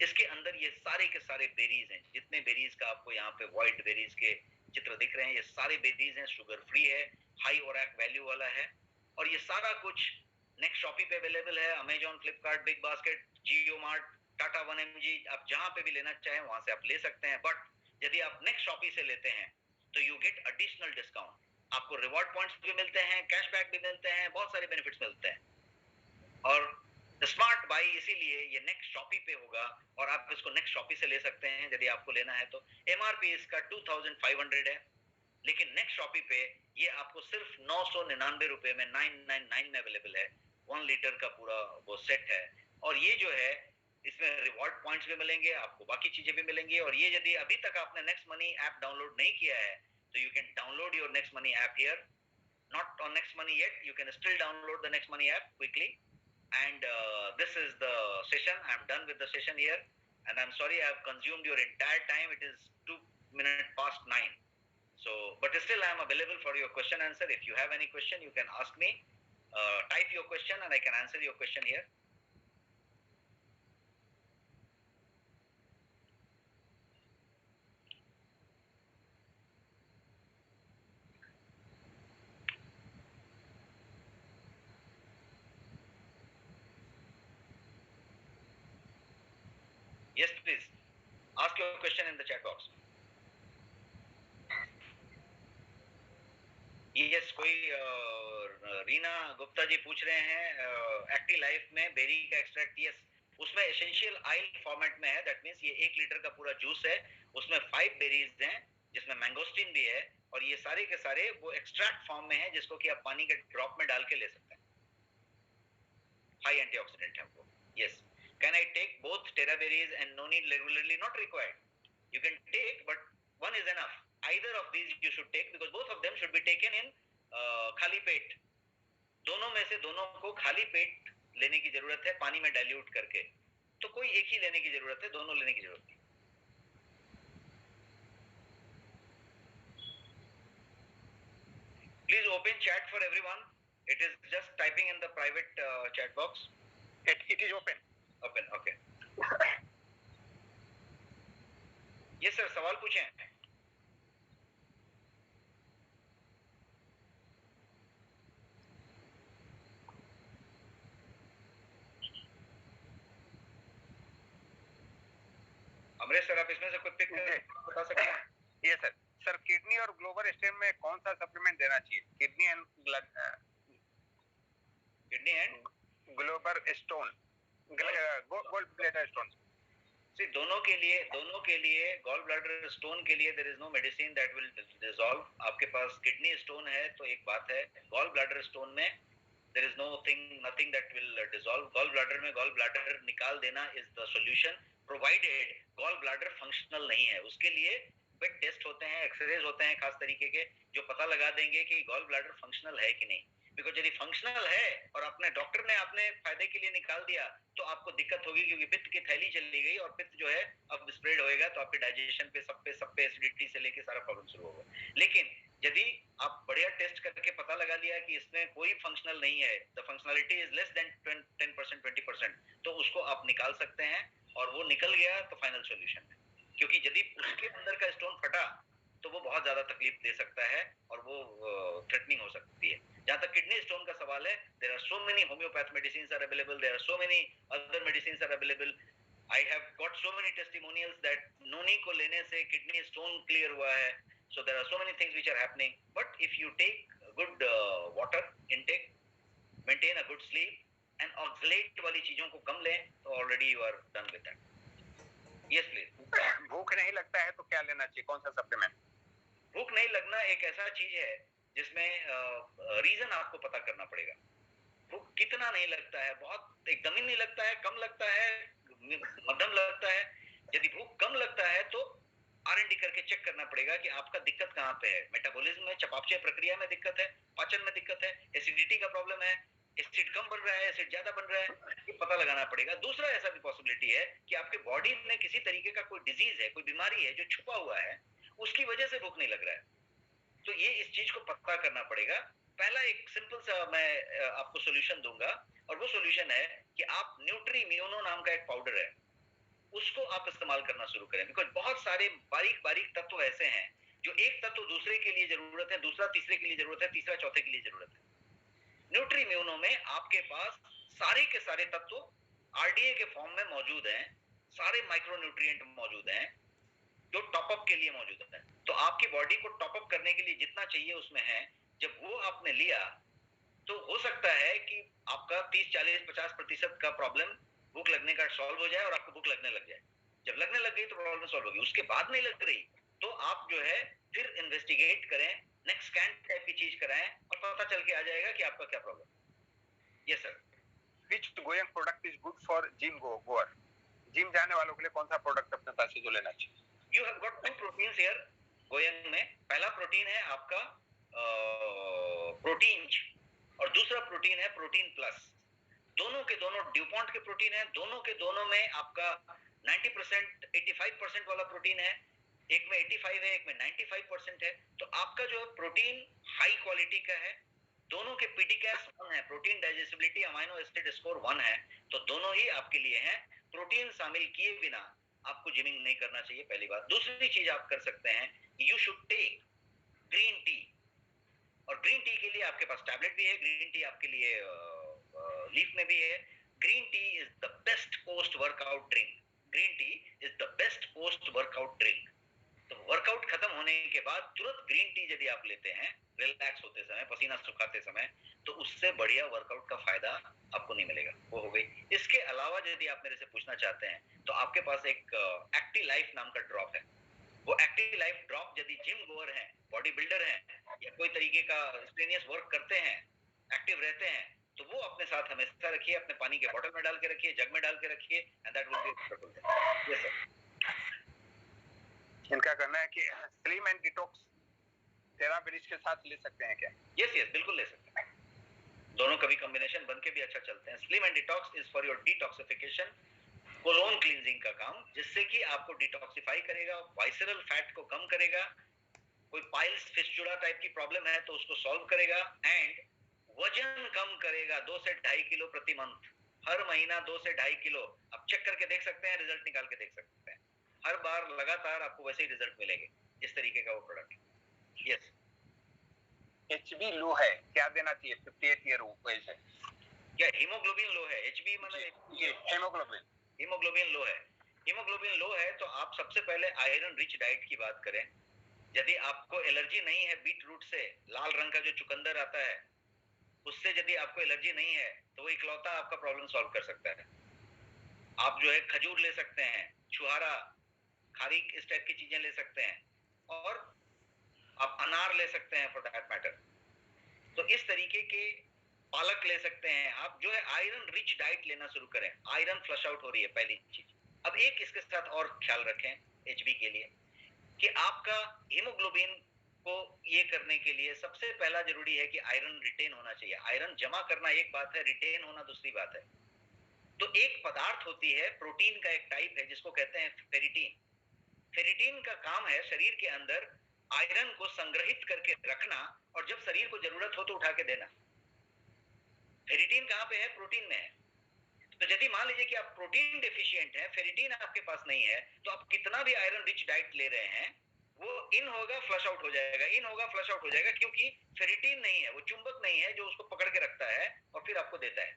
इसके अंदर ये सारे के सारे बेरीज हैं, जितने बेरीज का आपको यहाँ पे व्हाइट बेरीज के चित्र दिख रहे हैं, ये सारे बेरीज हैं, शुगर फ्री है, हाई ओरैक वैल्यू वाला है। और ये सारा कुछ नेक्स्ट शॉपी पे अवेलेबल है, अमेजॉन, फ्लिपकार्ट, बिग बास्केट, जियो मार्ट, टाटा 1mg, आप जहां पे भी लेना चाहें वहां से आप ले सकते हैं। बट यदि आप नेक्स्ट शॉपी से लेते हैं तो यू गेट एडिशनल डिस्काउंट, आपको रिवॉर्ड पॉइंट्स भी मिलते हैं, कैशबैक भी मिलते हैं, बहुत सारे बेनिफिट्स मिलते हैं। और स्मार्ट बाई इसीलिए ये नेक्स्ट शॉपी पे होगा, और आप इसको नेक्स्ट शॉपी से ले सकते हैं यदि आपको लेना है तो। एमआरपी इसका 2500 है, लेकिन नेक्स्ट शॉपी पे ये आपको सिर्फ 999 रुपए में 999 में अवेलेबल है। 1 लीटर का पूरा वो सेट है। और ये जो है, इसमें रिवॉर्ड पॉइंट्स भी मिलेंगे, आपको बाकी चीजें भी मिलेंगी। और ये यदि अभी तक आपने नेक्स्ट मनी ऐप डाउनलोड नहीं किया है, तो you can download your next money app here. Not on next money yet, you can still download the next money app quickly. And this is the session. I'm done with the session here, and I'm sorry I have consumed your entire time. It is 2 minutes past 9. So, but still I am available for your question answer. If you have any question, you can ask me. Type your question and I can answer your question here. Yes, please. Ask your question in the chat box. Yes, कोई रीना गुप्ता जी पूछ रहे हैं active life में berry का extract. Yes, उसमें essential oil format में है। That means ये 1 लीटर का पूरा जूस है, उसमें 5 बेरीज हैं, जिसमें मैंगोस्टीन भी है, और ये सारे के सारे वो एक्सट्रैक्ट फॉर्म में है, जिसको कि आप पानी के ड्रॉप में डाल के ले सकते हैं। हाई एंटीऑक्सीडेंट है वो। Yes, can I take both teraberries and no need regularly? Not required, you can take, but one is enough. Either of these you should take, because both of them should be taken in खाली पेट। दोनों में से दोनों को खाली पेट लेने की जरूरत है, पानी में डाइल्यूट करके। तो कोई एक ही लेने की जरूरत है, दोनों लेने की जरूरत नहीं। Please open chat for everyone. It is just typing in the private chat box.
It is open.
Open, okay. Yes sir, सवाल पूछें। अमरेश सर, आप इसमें से कुछ पिक बता सकते हैं?
ये सर किडनी और ग्लोबल स्टोन में कौन सा सप्लीमेंट देना चाहिए? Kidney and global stone, gold bladder stone.
See, दोनों के लिए गॉल ब्लैडर स्टोन के लिए there is no medicine that will dissolve. आपके पास किडनी स्टोन है तो एक बात है, गॉल ब्लैडर स्टोन में there is nothing that will dissolve. Gall bladder में गॉल ब्लैडर निकाल देना is the solution, provided gall bladder functional नहीं है। उसके लिए वेट टेस्ट होते हैं, एक्सरेज होते हैं खास तरीके के, जो पता लगा देंगे कि गॉल ब्लैडर फंक्शनल है कि नहीं। बिकॉज यदि फंक्शनल है और अपने डॉक्टर ने आपने फायदे के लिए निकाल दिया तो आपको दिक्कत होगी, क्योंकि पित्त की थैली चली गई और पित्त जो है अब स्प्रेड होएगा तो आपके डाइजेशन पे सब पे एसिडिटी से लेके सारा प्रॉब्लम शुरू होगा। लेकिन यदि आप बढ़िया टेस्ट करके पता लगा लिया कि इसमें कोई फंक्शनल नहीं है, the functionality is less than 10% 20%, तो उसको आप निकाल सकते हैं और वो निकल गया तो फाइनल सॉल्यूशन है। क्योंकि यदि उसके अंदर का स्टोन फटा तो वो बहुत ज्यादा तकलीफ दे सकता है और वो थ्रेटनिंग हो सकती है। जहां तक किडनी स्टोन का सवाल है, there are so many homeopath medicines are available, there are so many other medicines are available. I have got so many testimonials that noni को लेने से किडनी स्टोन क्लियर हुआ है। So there are so many things which are happening, but if you take good water intake, maintain a good sleep and oxalate वाली चीजों को कम लें तो already you are done with that. Yes please.
भूख नहीं लगता है तो क्या लेना चाहिए, कौन सा सप्लीमेंट?
भूख नहीं लगना एक ऐसा चीज है जिसमें रीजन आपको पता करना पड़ेगा। भूख कितना नहीं लगता है, बहुत एकदम ही नहीं लगता है, कम लगता है, मध्यम लगता है। यदि भूख कम लगता है तो R&D करके चेक करना पड़ेगा कि आपका दिक्कत कहाँ पे है। मेटाबॉलिज्म में, चयापचय प्रक्रिया में दिक्कत है, पाचन में दिक्कत है, एसिडिटी का प्रॉब्लम है, एसिड कम बन रहा है, एसिड ज्यादा बन रहा है, ये पता लगाना पड़ेगा। दूसरा ऐसा भी पॉसिबिलिटी है कि आपके बॉडी में किसी तरीके का कोई डिजीज है, कोई बीमारी है जो छुपा हुआ है, उसकी वजह से भूख नहीं लग रहा है। तो ये इस चीज को पता करना पड़ेगा। पहला एक सिंपल सा मैं आपको सॉल्यूशन दूंगा और वो सॉल्यूशन है कि आप न्यूट्रीम्यूनो नाम का एक पाउडर है, उसको आप इस्तेमाल करना शुरू करें। बिकॉज बहुत सारे बारीक बारीक तत्व ऐसे हैं जो एक तत्व दूसरे के लिए जरूरत है, दूसरा तीसरे के लिए जरूरत है, तीसरा चौथे के लिए जरूरत है। न्यूट्रीम्यूनो में आपके पास सारे के सारे तत्व आरडीए के फॉर्म में मौजूद हैं, सारे माइक्रोन्यूट्रिएंट मौजूद हैं जो टॉपअप के लिए मौजूद है। तो आपकी बॉडी को टॉपअप करने के लिए जितना चाहिए उसमें है। जब वो आपने लिया तो हो सकता है कि आपका 30, 40, 50% का प्रॉब्लम भूख लगने का सॉल्व हो जाए और आपको भूख लगने लग जाए। जब लगने लग गई तो प्रॉब्लम सॉल्व होगी। उसके बाद नहीं लग रही तो आप जो है फिर इन्वेस्टिगेट करें, नेक्स्ट स्कैन टाइप की चीज कराएं और पता चल के आ जाएगा कि आपका क्या problem. Yes sir.
Which going product is good for gym गोअर? Gym जाने वालों के लिए कौन सा प्रोडक्ट अपने पास से जो लेना चाहिए?
You have got 2 proteins here गोयंग में। पहला प्रोटीन है आपका प्रोटीन और दूसरा प्रोटीन है प्रोटीन प्लस। दोनों के दोनों ड्यूपॉन्ट के प्रोटीन है, दोनों के दोनों में आपका 90% 85% वाला प्रोटीन है। एक में 85 है, एक में 95% है। तो आपका जो प्रोटीन हाई क्वालिटी का है। दोनों के पीडीकैस 1 है, protein digestibility amino acid score 1 है। तो दोनों ही आपके लिए हैं। प्रोटीन शामिल किए बिना आपको जिमिंग नहीं करना चाहिए, पहली बात। दूसरी चीज आप कर सकते हैं, you should take green tea. और ग्रीन टी के लिए आपके पास टैबलेट भी है, ग्रीन टी आपके लिए लीफ में भी है। Green tea is the best post workout drink. Green tea is the best post workout drink. तो वर्कआउट खत्म होने के बाद तुरंत ग्रीन टी यदि आप लेते हैं रिलैक्स होते समय, पसीना सुखाते समय, तो उससे बढ़िया वर्कआउट का फायदा आपको नहीं मिलेगा। वो हो गई। इसके अलावा यदि आप मेरे से पूछना चाहते हैं तो आपके पास एक एक्टिव लाइफ नाम का ड्रॉप है। वो एक्टिव लाइफ ड्रॉप यदि जिम गोअर हैं, बॉडी बिल्डर हैं या कोई तरीके का स्ट्रेनियस वर्क करते हैं, एक्टिव रहते हैं, तो वो अपने साथ हमेशा रखिए, अपने पानी के बोतल में डाल के रखिए, जग में डाल के रखिए, and that will be wonderful thing. Yes sir.
इनका कहना है कि स्लिम एंड डिटॉक्स थेरापीज के साथ ले सकते हैं क्या?
यस यस, बिल्कुल ले सकते हैं। दोनों कभी कॉम्बिनेशन बन के भी अच्छा चलते हैं। Slim and detox is for your detoxification, colon cleansing का काम, जिससे कि आपको डिटॉक्सिफाई करेगा, वाइसरल फैट को कम करेगा, कोई पाइल्स फिस्टुला टाइप की प्रॉब्लम है तो उसको सॉल्व करेगा, एंड वजन कम करेगा 2 से 2.5 किलो प्रति मंथ। हर महीना 2 से 2.5 किलो आप चेक करके देख सकते हैं, रिजल्ट निकाल के देख सकते हैं। हर बार लगातार आपको वैसे ही रिजल्ट मिलेंगे, इस तरीके का वो प्रोडक्ट। यस।
एचबी लो है, क्या देना चाहिए 58 ईयर एज है?
क्या हीमोग्लोबिन लो है? एचबी मतलब
ये हीमोग्लोबिन।
हीमोग्लोबिन लो है। हीमोग्लोबिन लो है तो आप सबसे पहले आयरन रिच डाइट की बात करें। यदि आपको एलर्जी नहीं है बीट रूट से, लाल रंग का जो चुकंदर आता है उससे यदि आपको एलर्जी नहीं है तो वो इकलौता आपका प्रॉब्लम सॉल्व कर सकता है। आप जो है खजूर ले सकते हैं, छुहारा, खारीक, इस टाइप की चीजें ले सकते हैं, और आप अनार ले सकते हैं फॉर दैट मैटर। तो इस तरीके के पालक ले सकते हैं। आप जो है आयरन रिच डाइट लेना शुरू करें। आयरन फ्लश आउट हो रही है, पहली चीज। अब एक इसके साथ और ख्याल रखें एचबी के लिए कि आपका हीमोग्लोबिन को ये करने के लिए सबसे पहला जरूरी है कि आयरन रिटेन होना चाहिए। आयरन जमा करना एक बात है, रिटेन होना दूसरी बात है। तो एक पदार्थ होती है, प्रोटीन का एक टाइप है जिसको कहते हैं फेरिटीन। फेरिटीन का काम है शरीर के अंदर आयरन को संग्रहित करके रखना और जब शरीर को जरूरत हो तो उठा के देना। फेरिटीन कहाँ पे है? प्रोटीन में है। तो यदि मान लीजिए कि आप प्रोटीन डेफिशिएंट है, फेरिटीन आपके पास नहीं है, तो आप कितना भी आयरन रिच डाइट ले रहे हैं वो इन होगा फ्लश आउट हो जाएगा, इन होगा फ्लश आउट हो जाएगा, क्योंकि फेरिटीन नहीं है, वो चुंबक नहीं है जो उसको पकड़ के रखता है और फिर आपको देता है।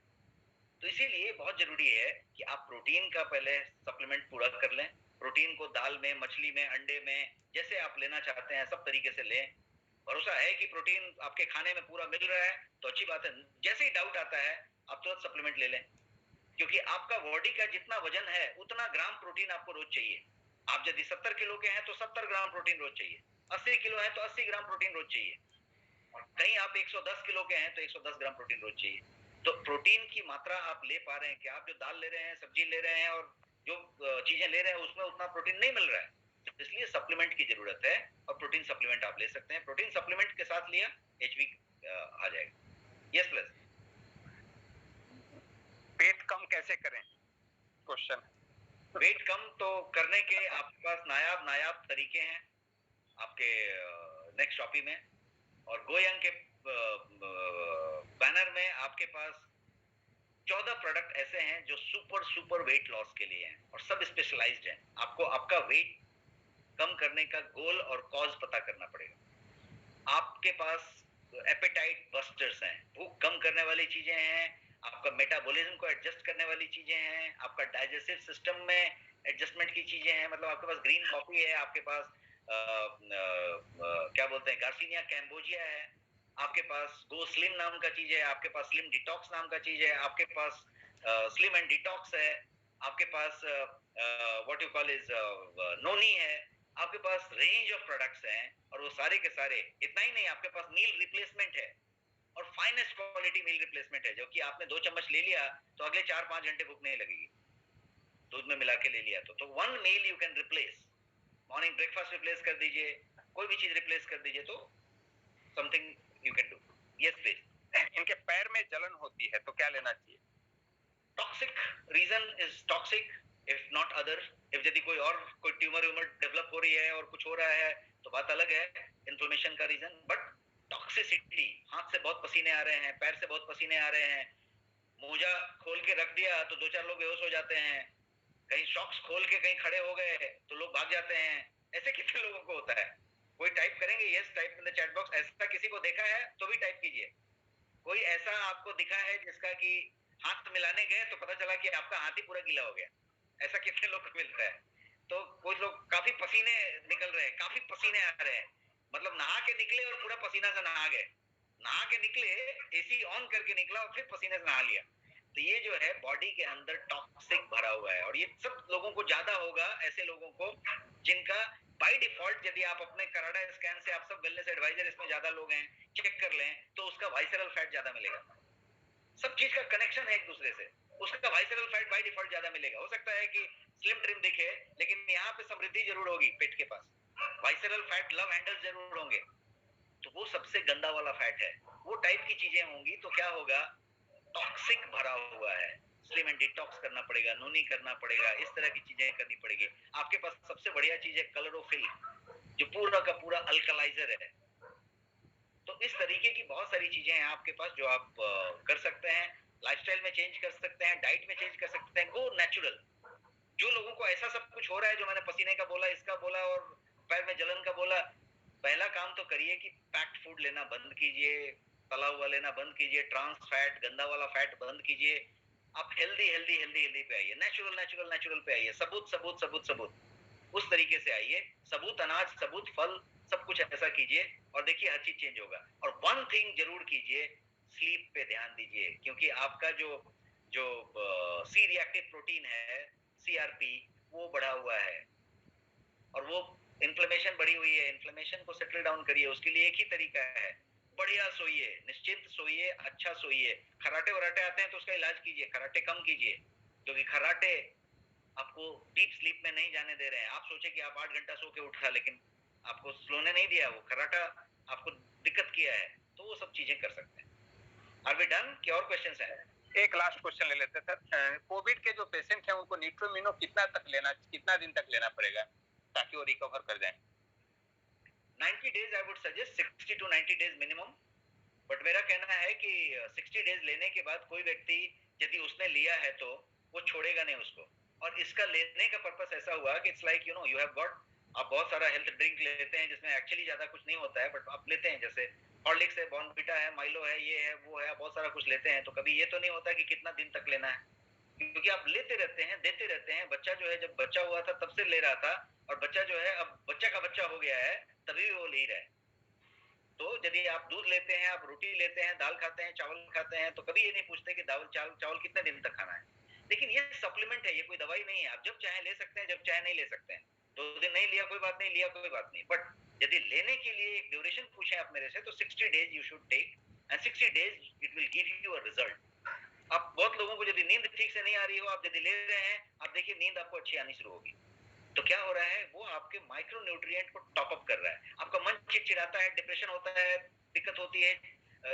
तो इसीलिए बहुत जरूरी है कि आप प्रोटीन का पहले सप्लीमेंट पूरा कर लें। प्रोटीन को दाल में, मछली में, अंडे में, जैसे आप लेना चाहते हैं सब तरीके से लें। भरोसा है कि प्रोटीन आपके खाने में पूरा मिल रहा है तो अच्छी बात है। जैसे ही डाउट आता है आप तुरंत सप्लीमेंट ले लें, क्योंकि आपका बॉडी का जितना वजन है उतना ग्राम प्रोटीन आपको रोज चाहिए। आप यदि 70 किलो के हैं तो 70 ग्राम प्रोटीन रोज चाहिए, 80 किलो है तो 80 ग्राम प्रोटीन रोज चाहिए, और कहीं आप 110 किलो के हैं तो 110 ग्राम प्रोटीन रोज चाहिए। तो प्रोटीन की मात्रा आप ले पा रहे हैं कि आप जो दाल ले रहे हैं, सब्जी ले रहे हैं और जो चीजें ले रहे हैं उसमें उतना प्रोटीन नहीं मिल रहा है, इसलिए सप्लीमेंट की जरूरत है। और प्रोटीन सप्लीमेंट आप ले सकते हैं। प्रोटीन सप्लीमेंट के साथ लिया एचबी आ जाएगा। Yes plus.
पेट कम कैसे करें? क्वेश्चन।
वेट कम तो करने के आपके पास नायाब तरीके हैं आपके नेक्स्ट शॉपी में, और गोयंग के बैनर में आपके पास 14 प्रोडक्ट ऐसे हैं जो सुपर वेट लॉस के लिए हैं और सब स्पेशलाइज्ड हैं। आपको आपका वेट कम करने का गोल और कॉज पता करना पड़ेगा। आपके पास एपेटाइट बस्टर्स हैं, भूख कम करने वाली चीजें हैं, आपका मेटाबॉलिज्म को एडजस्ट करने वाली चीजें हैं, आपका डाइजेस्टिव सिस्टम में एडजस्टमेंट की चीजें हैं। मतलब आपके पास ग्रीन कॉफी है, आपके पास क्या बोलते हैं गार्सिनिया कैम्बोजिया है, आपके पास गो स्लिम नाम का चीज है, आपके पास स्लिम डिटॉक्स नाम का चीज है, आपके पास स्लिम एंड डिटॉक्स है, आपके पास व्हाट यू कॉल इज नोनी है, आपके पास रेंज ऑफ प्रोडक्ट्स हैं और वो सारे के सारे। इतना ही नहीं, आपके पास मील रिप्लेसमेंट है और फाइनेस्ट क्वालिटी मील रिप्लेसमेंट है, जो कि आपने 2 चम्मच ले लिया तो अगले 4-5 घंटे भूख नहीं लगेगी, दूध में मिला के ले लिया तो 1 meal you can replace. Morning breakfast replace कर दीजिए, कोई भी चीज रिप्लेस कर दीजिए तो something you can do. Yes please.
इनके पैर में जलन होती है तो क्या लेना चाहिए?
Toxic reason is toxic if not other. If यदि कोई ट्यूमर डेवलप हो रही है और कुछ हो रहा है तो बात अलग है, इन्फ्लेमेशन का रीजन। बट टॉक्सिसिटी, हाथ से बहुत पसीने आ रहे हैं, पैर से बहुत पसीने आ रहे हैं, मोजा खोल के रख दिया तो 2-4 लोग बेहोश हो जाते हैं, कहीं सॉक्स खोल के कहीं खड़े हो गए तो लोग भाग जाते हैं, ऐसे कितने लोगों को होता है? कोई टाइप करेंगे yes type in the chat box. ऐसा किसी को देखा है तो भी टाइप कीजिए। कोई ऐसा आपको दिखा है जिसका कि हाथ मिलाने गए तो पता चला कि आपका हाथ ही पूरा गीला हो गया? ऐसा कितने लोग को मिलता है? तो कुछ लोग काफी पसीने निकल रहे हैं, काफी पसीने आ रहे हैं, मतलब नहा के निकले और पूरा पसीना से नहा गए, नहा के निकले, एसी ऑन करके निकला और फिर पसीने से नहा लिया। तो ये जो है बॉडी के अंदर टॉक्सिक भरा हुआ है, और ये सब लोगों को ज्यादा होगा, ऐसे लोगों को जिनका बाय डिफॉल्ट, यदि आप अपने कराडा स्कैन से, आप सब वेलनेस एडवाइजर इसमें ज्यादा लोग हैं, चेक कर लें तो उसका वाइसरल फैट ज्यादा मिलेगा। सब चीज का कनेक्शन है एक दूसरे से, उसका वाइसरल फैट बाय डिफॉल्ट ज्यादा मिलेगा। हो सकता है कि स्लिम ट्रिम दिखे लेकिन यहाँ पे समृद्धि जरूर होगी पेट के पास, वाइसरल फैट लव हैंडल जरूर होंगे, तो वो सबसे गंदा वाला फैट है। वो टाइप की चीजें होंगी तो क्या होगा, टॉक्सिक भरा हुआ है, स्लिम एंड डिटॉक्स करना पड़ेगा, नूनी करना पड़ेगा, इस तरह की चीजें करनी पड़ेगी। आपके पास सबसे बढ़िया चीज है क्लोरोफिल, जो पूरा का पूरा अल्कलाइजर है। तो इस तरीके की बहुत सारी चीजें हैं आपके पास जो आप कर सकते हैं, लाइफस्टाइल में चेंज कर सकते हैं, डाइट में चेंज कर सकते हैं, गो नेचुरल। जो लोगों को ऐसा सब कुछ हो रहा है, जो मैंने पसीने का बोला, इसका बोला और पैर में जलन का बोला, पहला काम तो करिए कि पैक्ड फूड लेना बंद कीजिए, तला हुआ लेना बंद कीजिए, ट्रांस फैट, गंदा वाला फैट बंद कीजिए। आप हेल्दी हेल्दी हेल्दी हेल्दी पे आइए, नेचुरल नेचुरल नेचुरल पे आइए, सबूत सबूत सबूत सबूत, उस तरीके से आइए, सबूत अनाज, सबूत फल, सब कुछ ऐसा कीजिए और देखिए हर चीज चेंज होगा। और वन थिंग जरूर कीजिए, स्लीप पे ध्यान दीजिए, क्योंकि आपका जो जो सी रिएक्टिव प्रोटीन है, सीआरपी, वो बढ़ा हुआ है और वो इन्फ्लेमेशन बढ़ी हुई है। इन्फ्लेमेशन को सेटल डाउन करिए, उसके लिए एक ही तरीका है, बढ़िया सोइए, निश्चिंत सोइए, अच्छा सोइए। खराटे वराटे आते हैं तो उसका इलाज कीजिए, खराटे कम कीजिए, क्योंकि खराटे आपको डीप स्लीप में नहीं जाने दे रहे हैं। आप सोचे कि आप 8 घंटा सो के उठा, लेकिन आपको स्लोने नहीं दिया, वो खर्राटा आपको दिक्कत किया है, तो वो सब चीजें कर सकते हैं। Are we done? क्या और क्वेश्चंस हैं?
एक लास्ट क्वेश्चन ले लेते हैं सर। कोविड के जो पेशेंट हैं उनको न्यूट्रोमिनो कितना दिन तक लेना पड़ेगा ताकि वो रिकवर कर जाएं?
90 days I would suggest, 60 to 90 days minimum. But मेरा कहना है कि 60 डेज लेने के बाद कोई व्यक्ति यदि उसने लिया है तो वो छोड़ेगा नहीं उसको। और इसका लेने का पर्पस ऐसा हुआ कि it's like you have got, आप बहुत सारा हेल्थ ड्रिंक लेते हैं जिसमें एक्चुअली ज्यादा कुछ नहीं होता है, बट आप लेते हैं जैसे हॉर्लिक्स है, बॉर्नविटा है, माइलो है, ये है, वो है, बहुत सारा कुछ लेते हैं, तो कभी ये तो नहीं होता कि कितना दिन तक लेना है, क्योंकि आप लेते रहते हैं, देते रहते हैं। बच्चा जो है जब बच्चा हुआ था तब से ले रहा था, और बच्चा जो है अब बच्चा का बच्चा हो गया है तभी वो ले रहा है। तो यदि आप दूध लेते हैं, आप रोटी लेते हैं, दाल खाते हैं, चावल खाते हैं, तो कभी ये नहीं पूछते कि चावल कितने दिन तक खाना है। लेकिन ये सप्लीमेंट है, ये कोई दवाई नहीं है। आप जब चाहे ले सकते हैं, जब चाहे नहीं ले सकते हैं। 2 दिन नहीं लिया कोई बात नहीं, लिया कोई बात नहीं। बट यदि लेने के लिए एक ड्यूरेशन पूछे आप मेरे से, तो 60 days you should take, and 60 days it will give you a result. अब बहुत लोगों को यदि नींद ठीक से नहीं आ रही हो, आप यदि ले रहे हैं, आप देखिए नींद आपको अच्छी आनी शुरू होगी। तो क्या हो रहा है, वो आपके माइक्रो न्यूट्रिएंट को टॉप अप कर रहा है। आपका मन चिड़चिड़ाता है, डिप्रेशन होता है, दिक्कत होती है,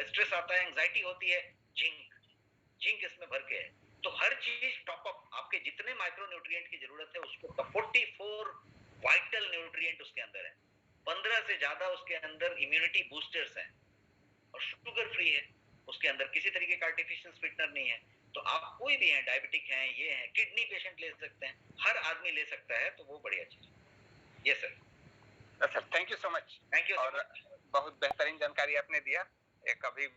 स्ट्रेस आता है, एंजाइटी होती है, जिंक इसमें भर के है। तो हर चीज टॉप अप, आपके जितने माइक्रो न्यूट्रिएंट की जरूरत है उसको 44 वाइटल न्यूट्रिएंट उसके अंदर है, 15 से ज्यादा उसके अंदर इम्यूनिटी बूस्टर्स हैं, और शुगर फ्री है उसके अंदर, किसी तरीके का आर्टिफिशियल स्वीटनर नहीं है। तो आप कोई भी हैं, डायबिटिक हैं, ये हैं, किडनी पेशेंट ले सकते हैं, हर आदमी ले सकता है, तो वो बढ़िया चीज। Yes sir,
sir thank you so much.
Thank you.
और बहुत बेहतरीन जानकारी आपने दिया। एक अभी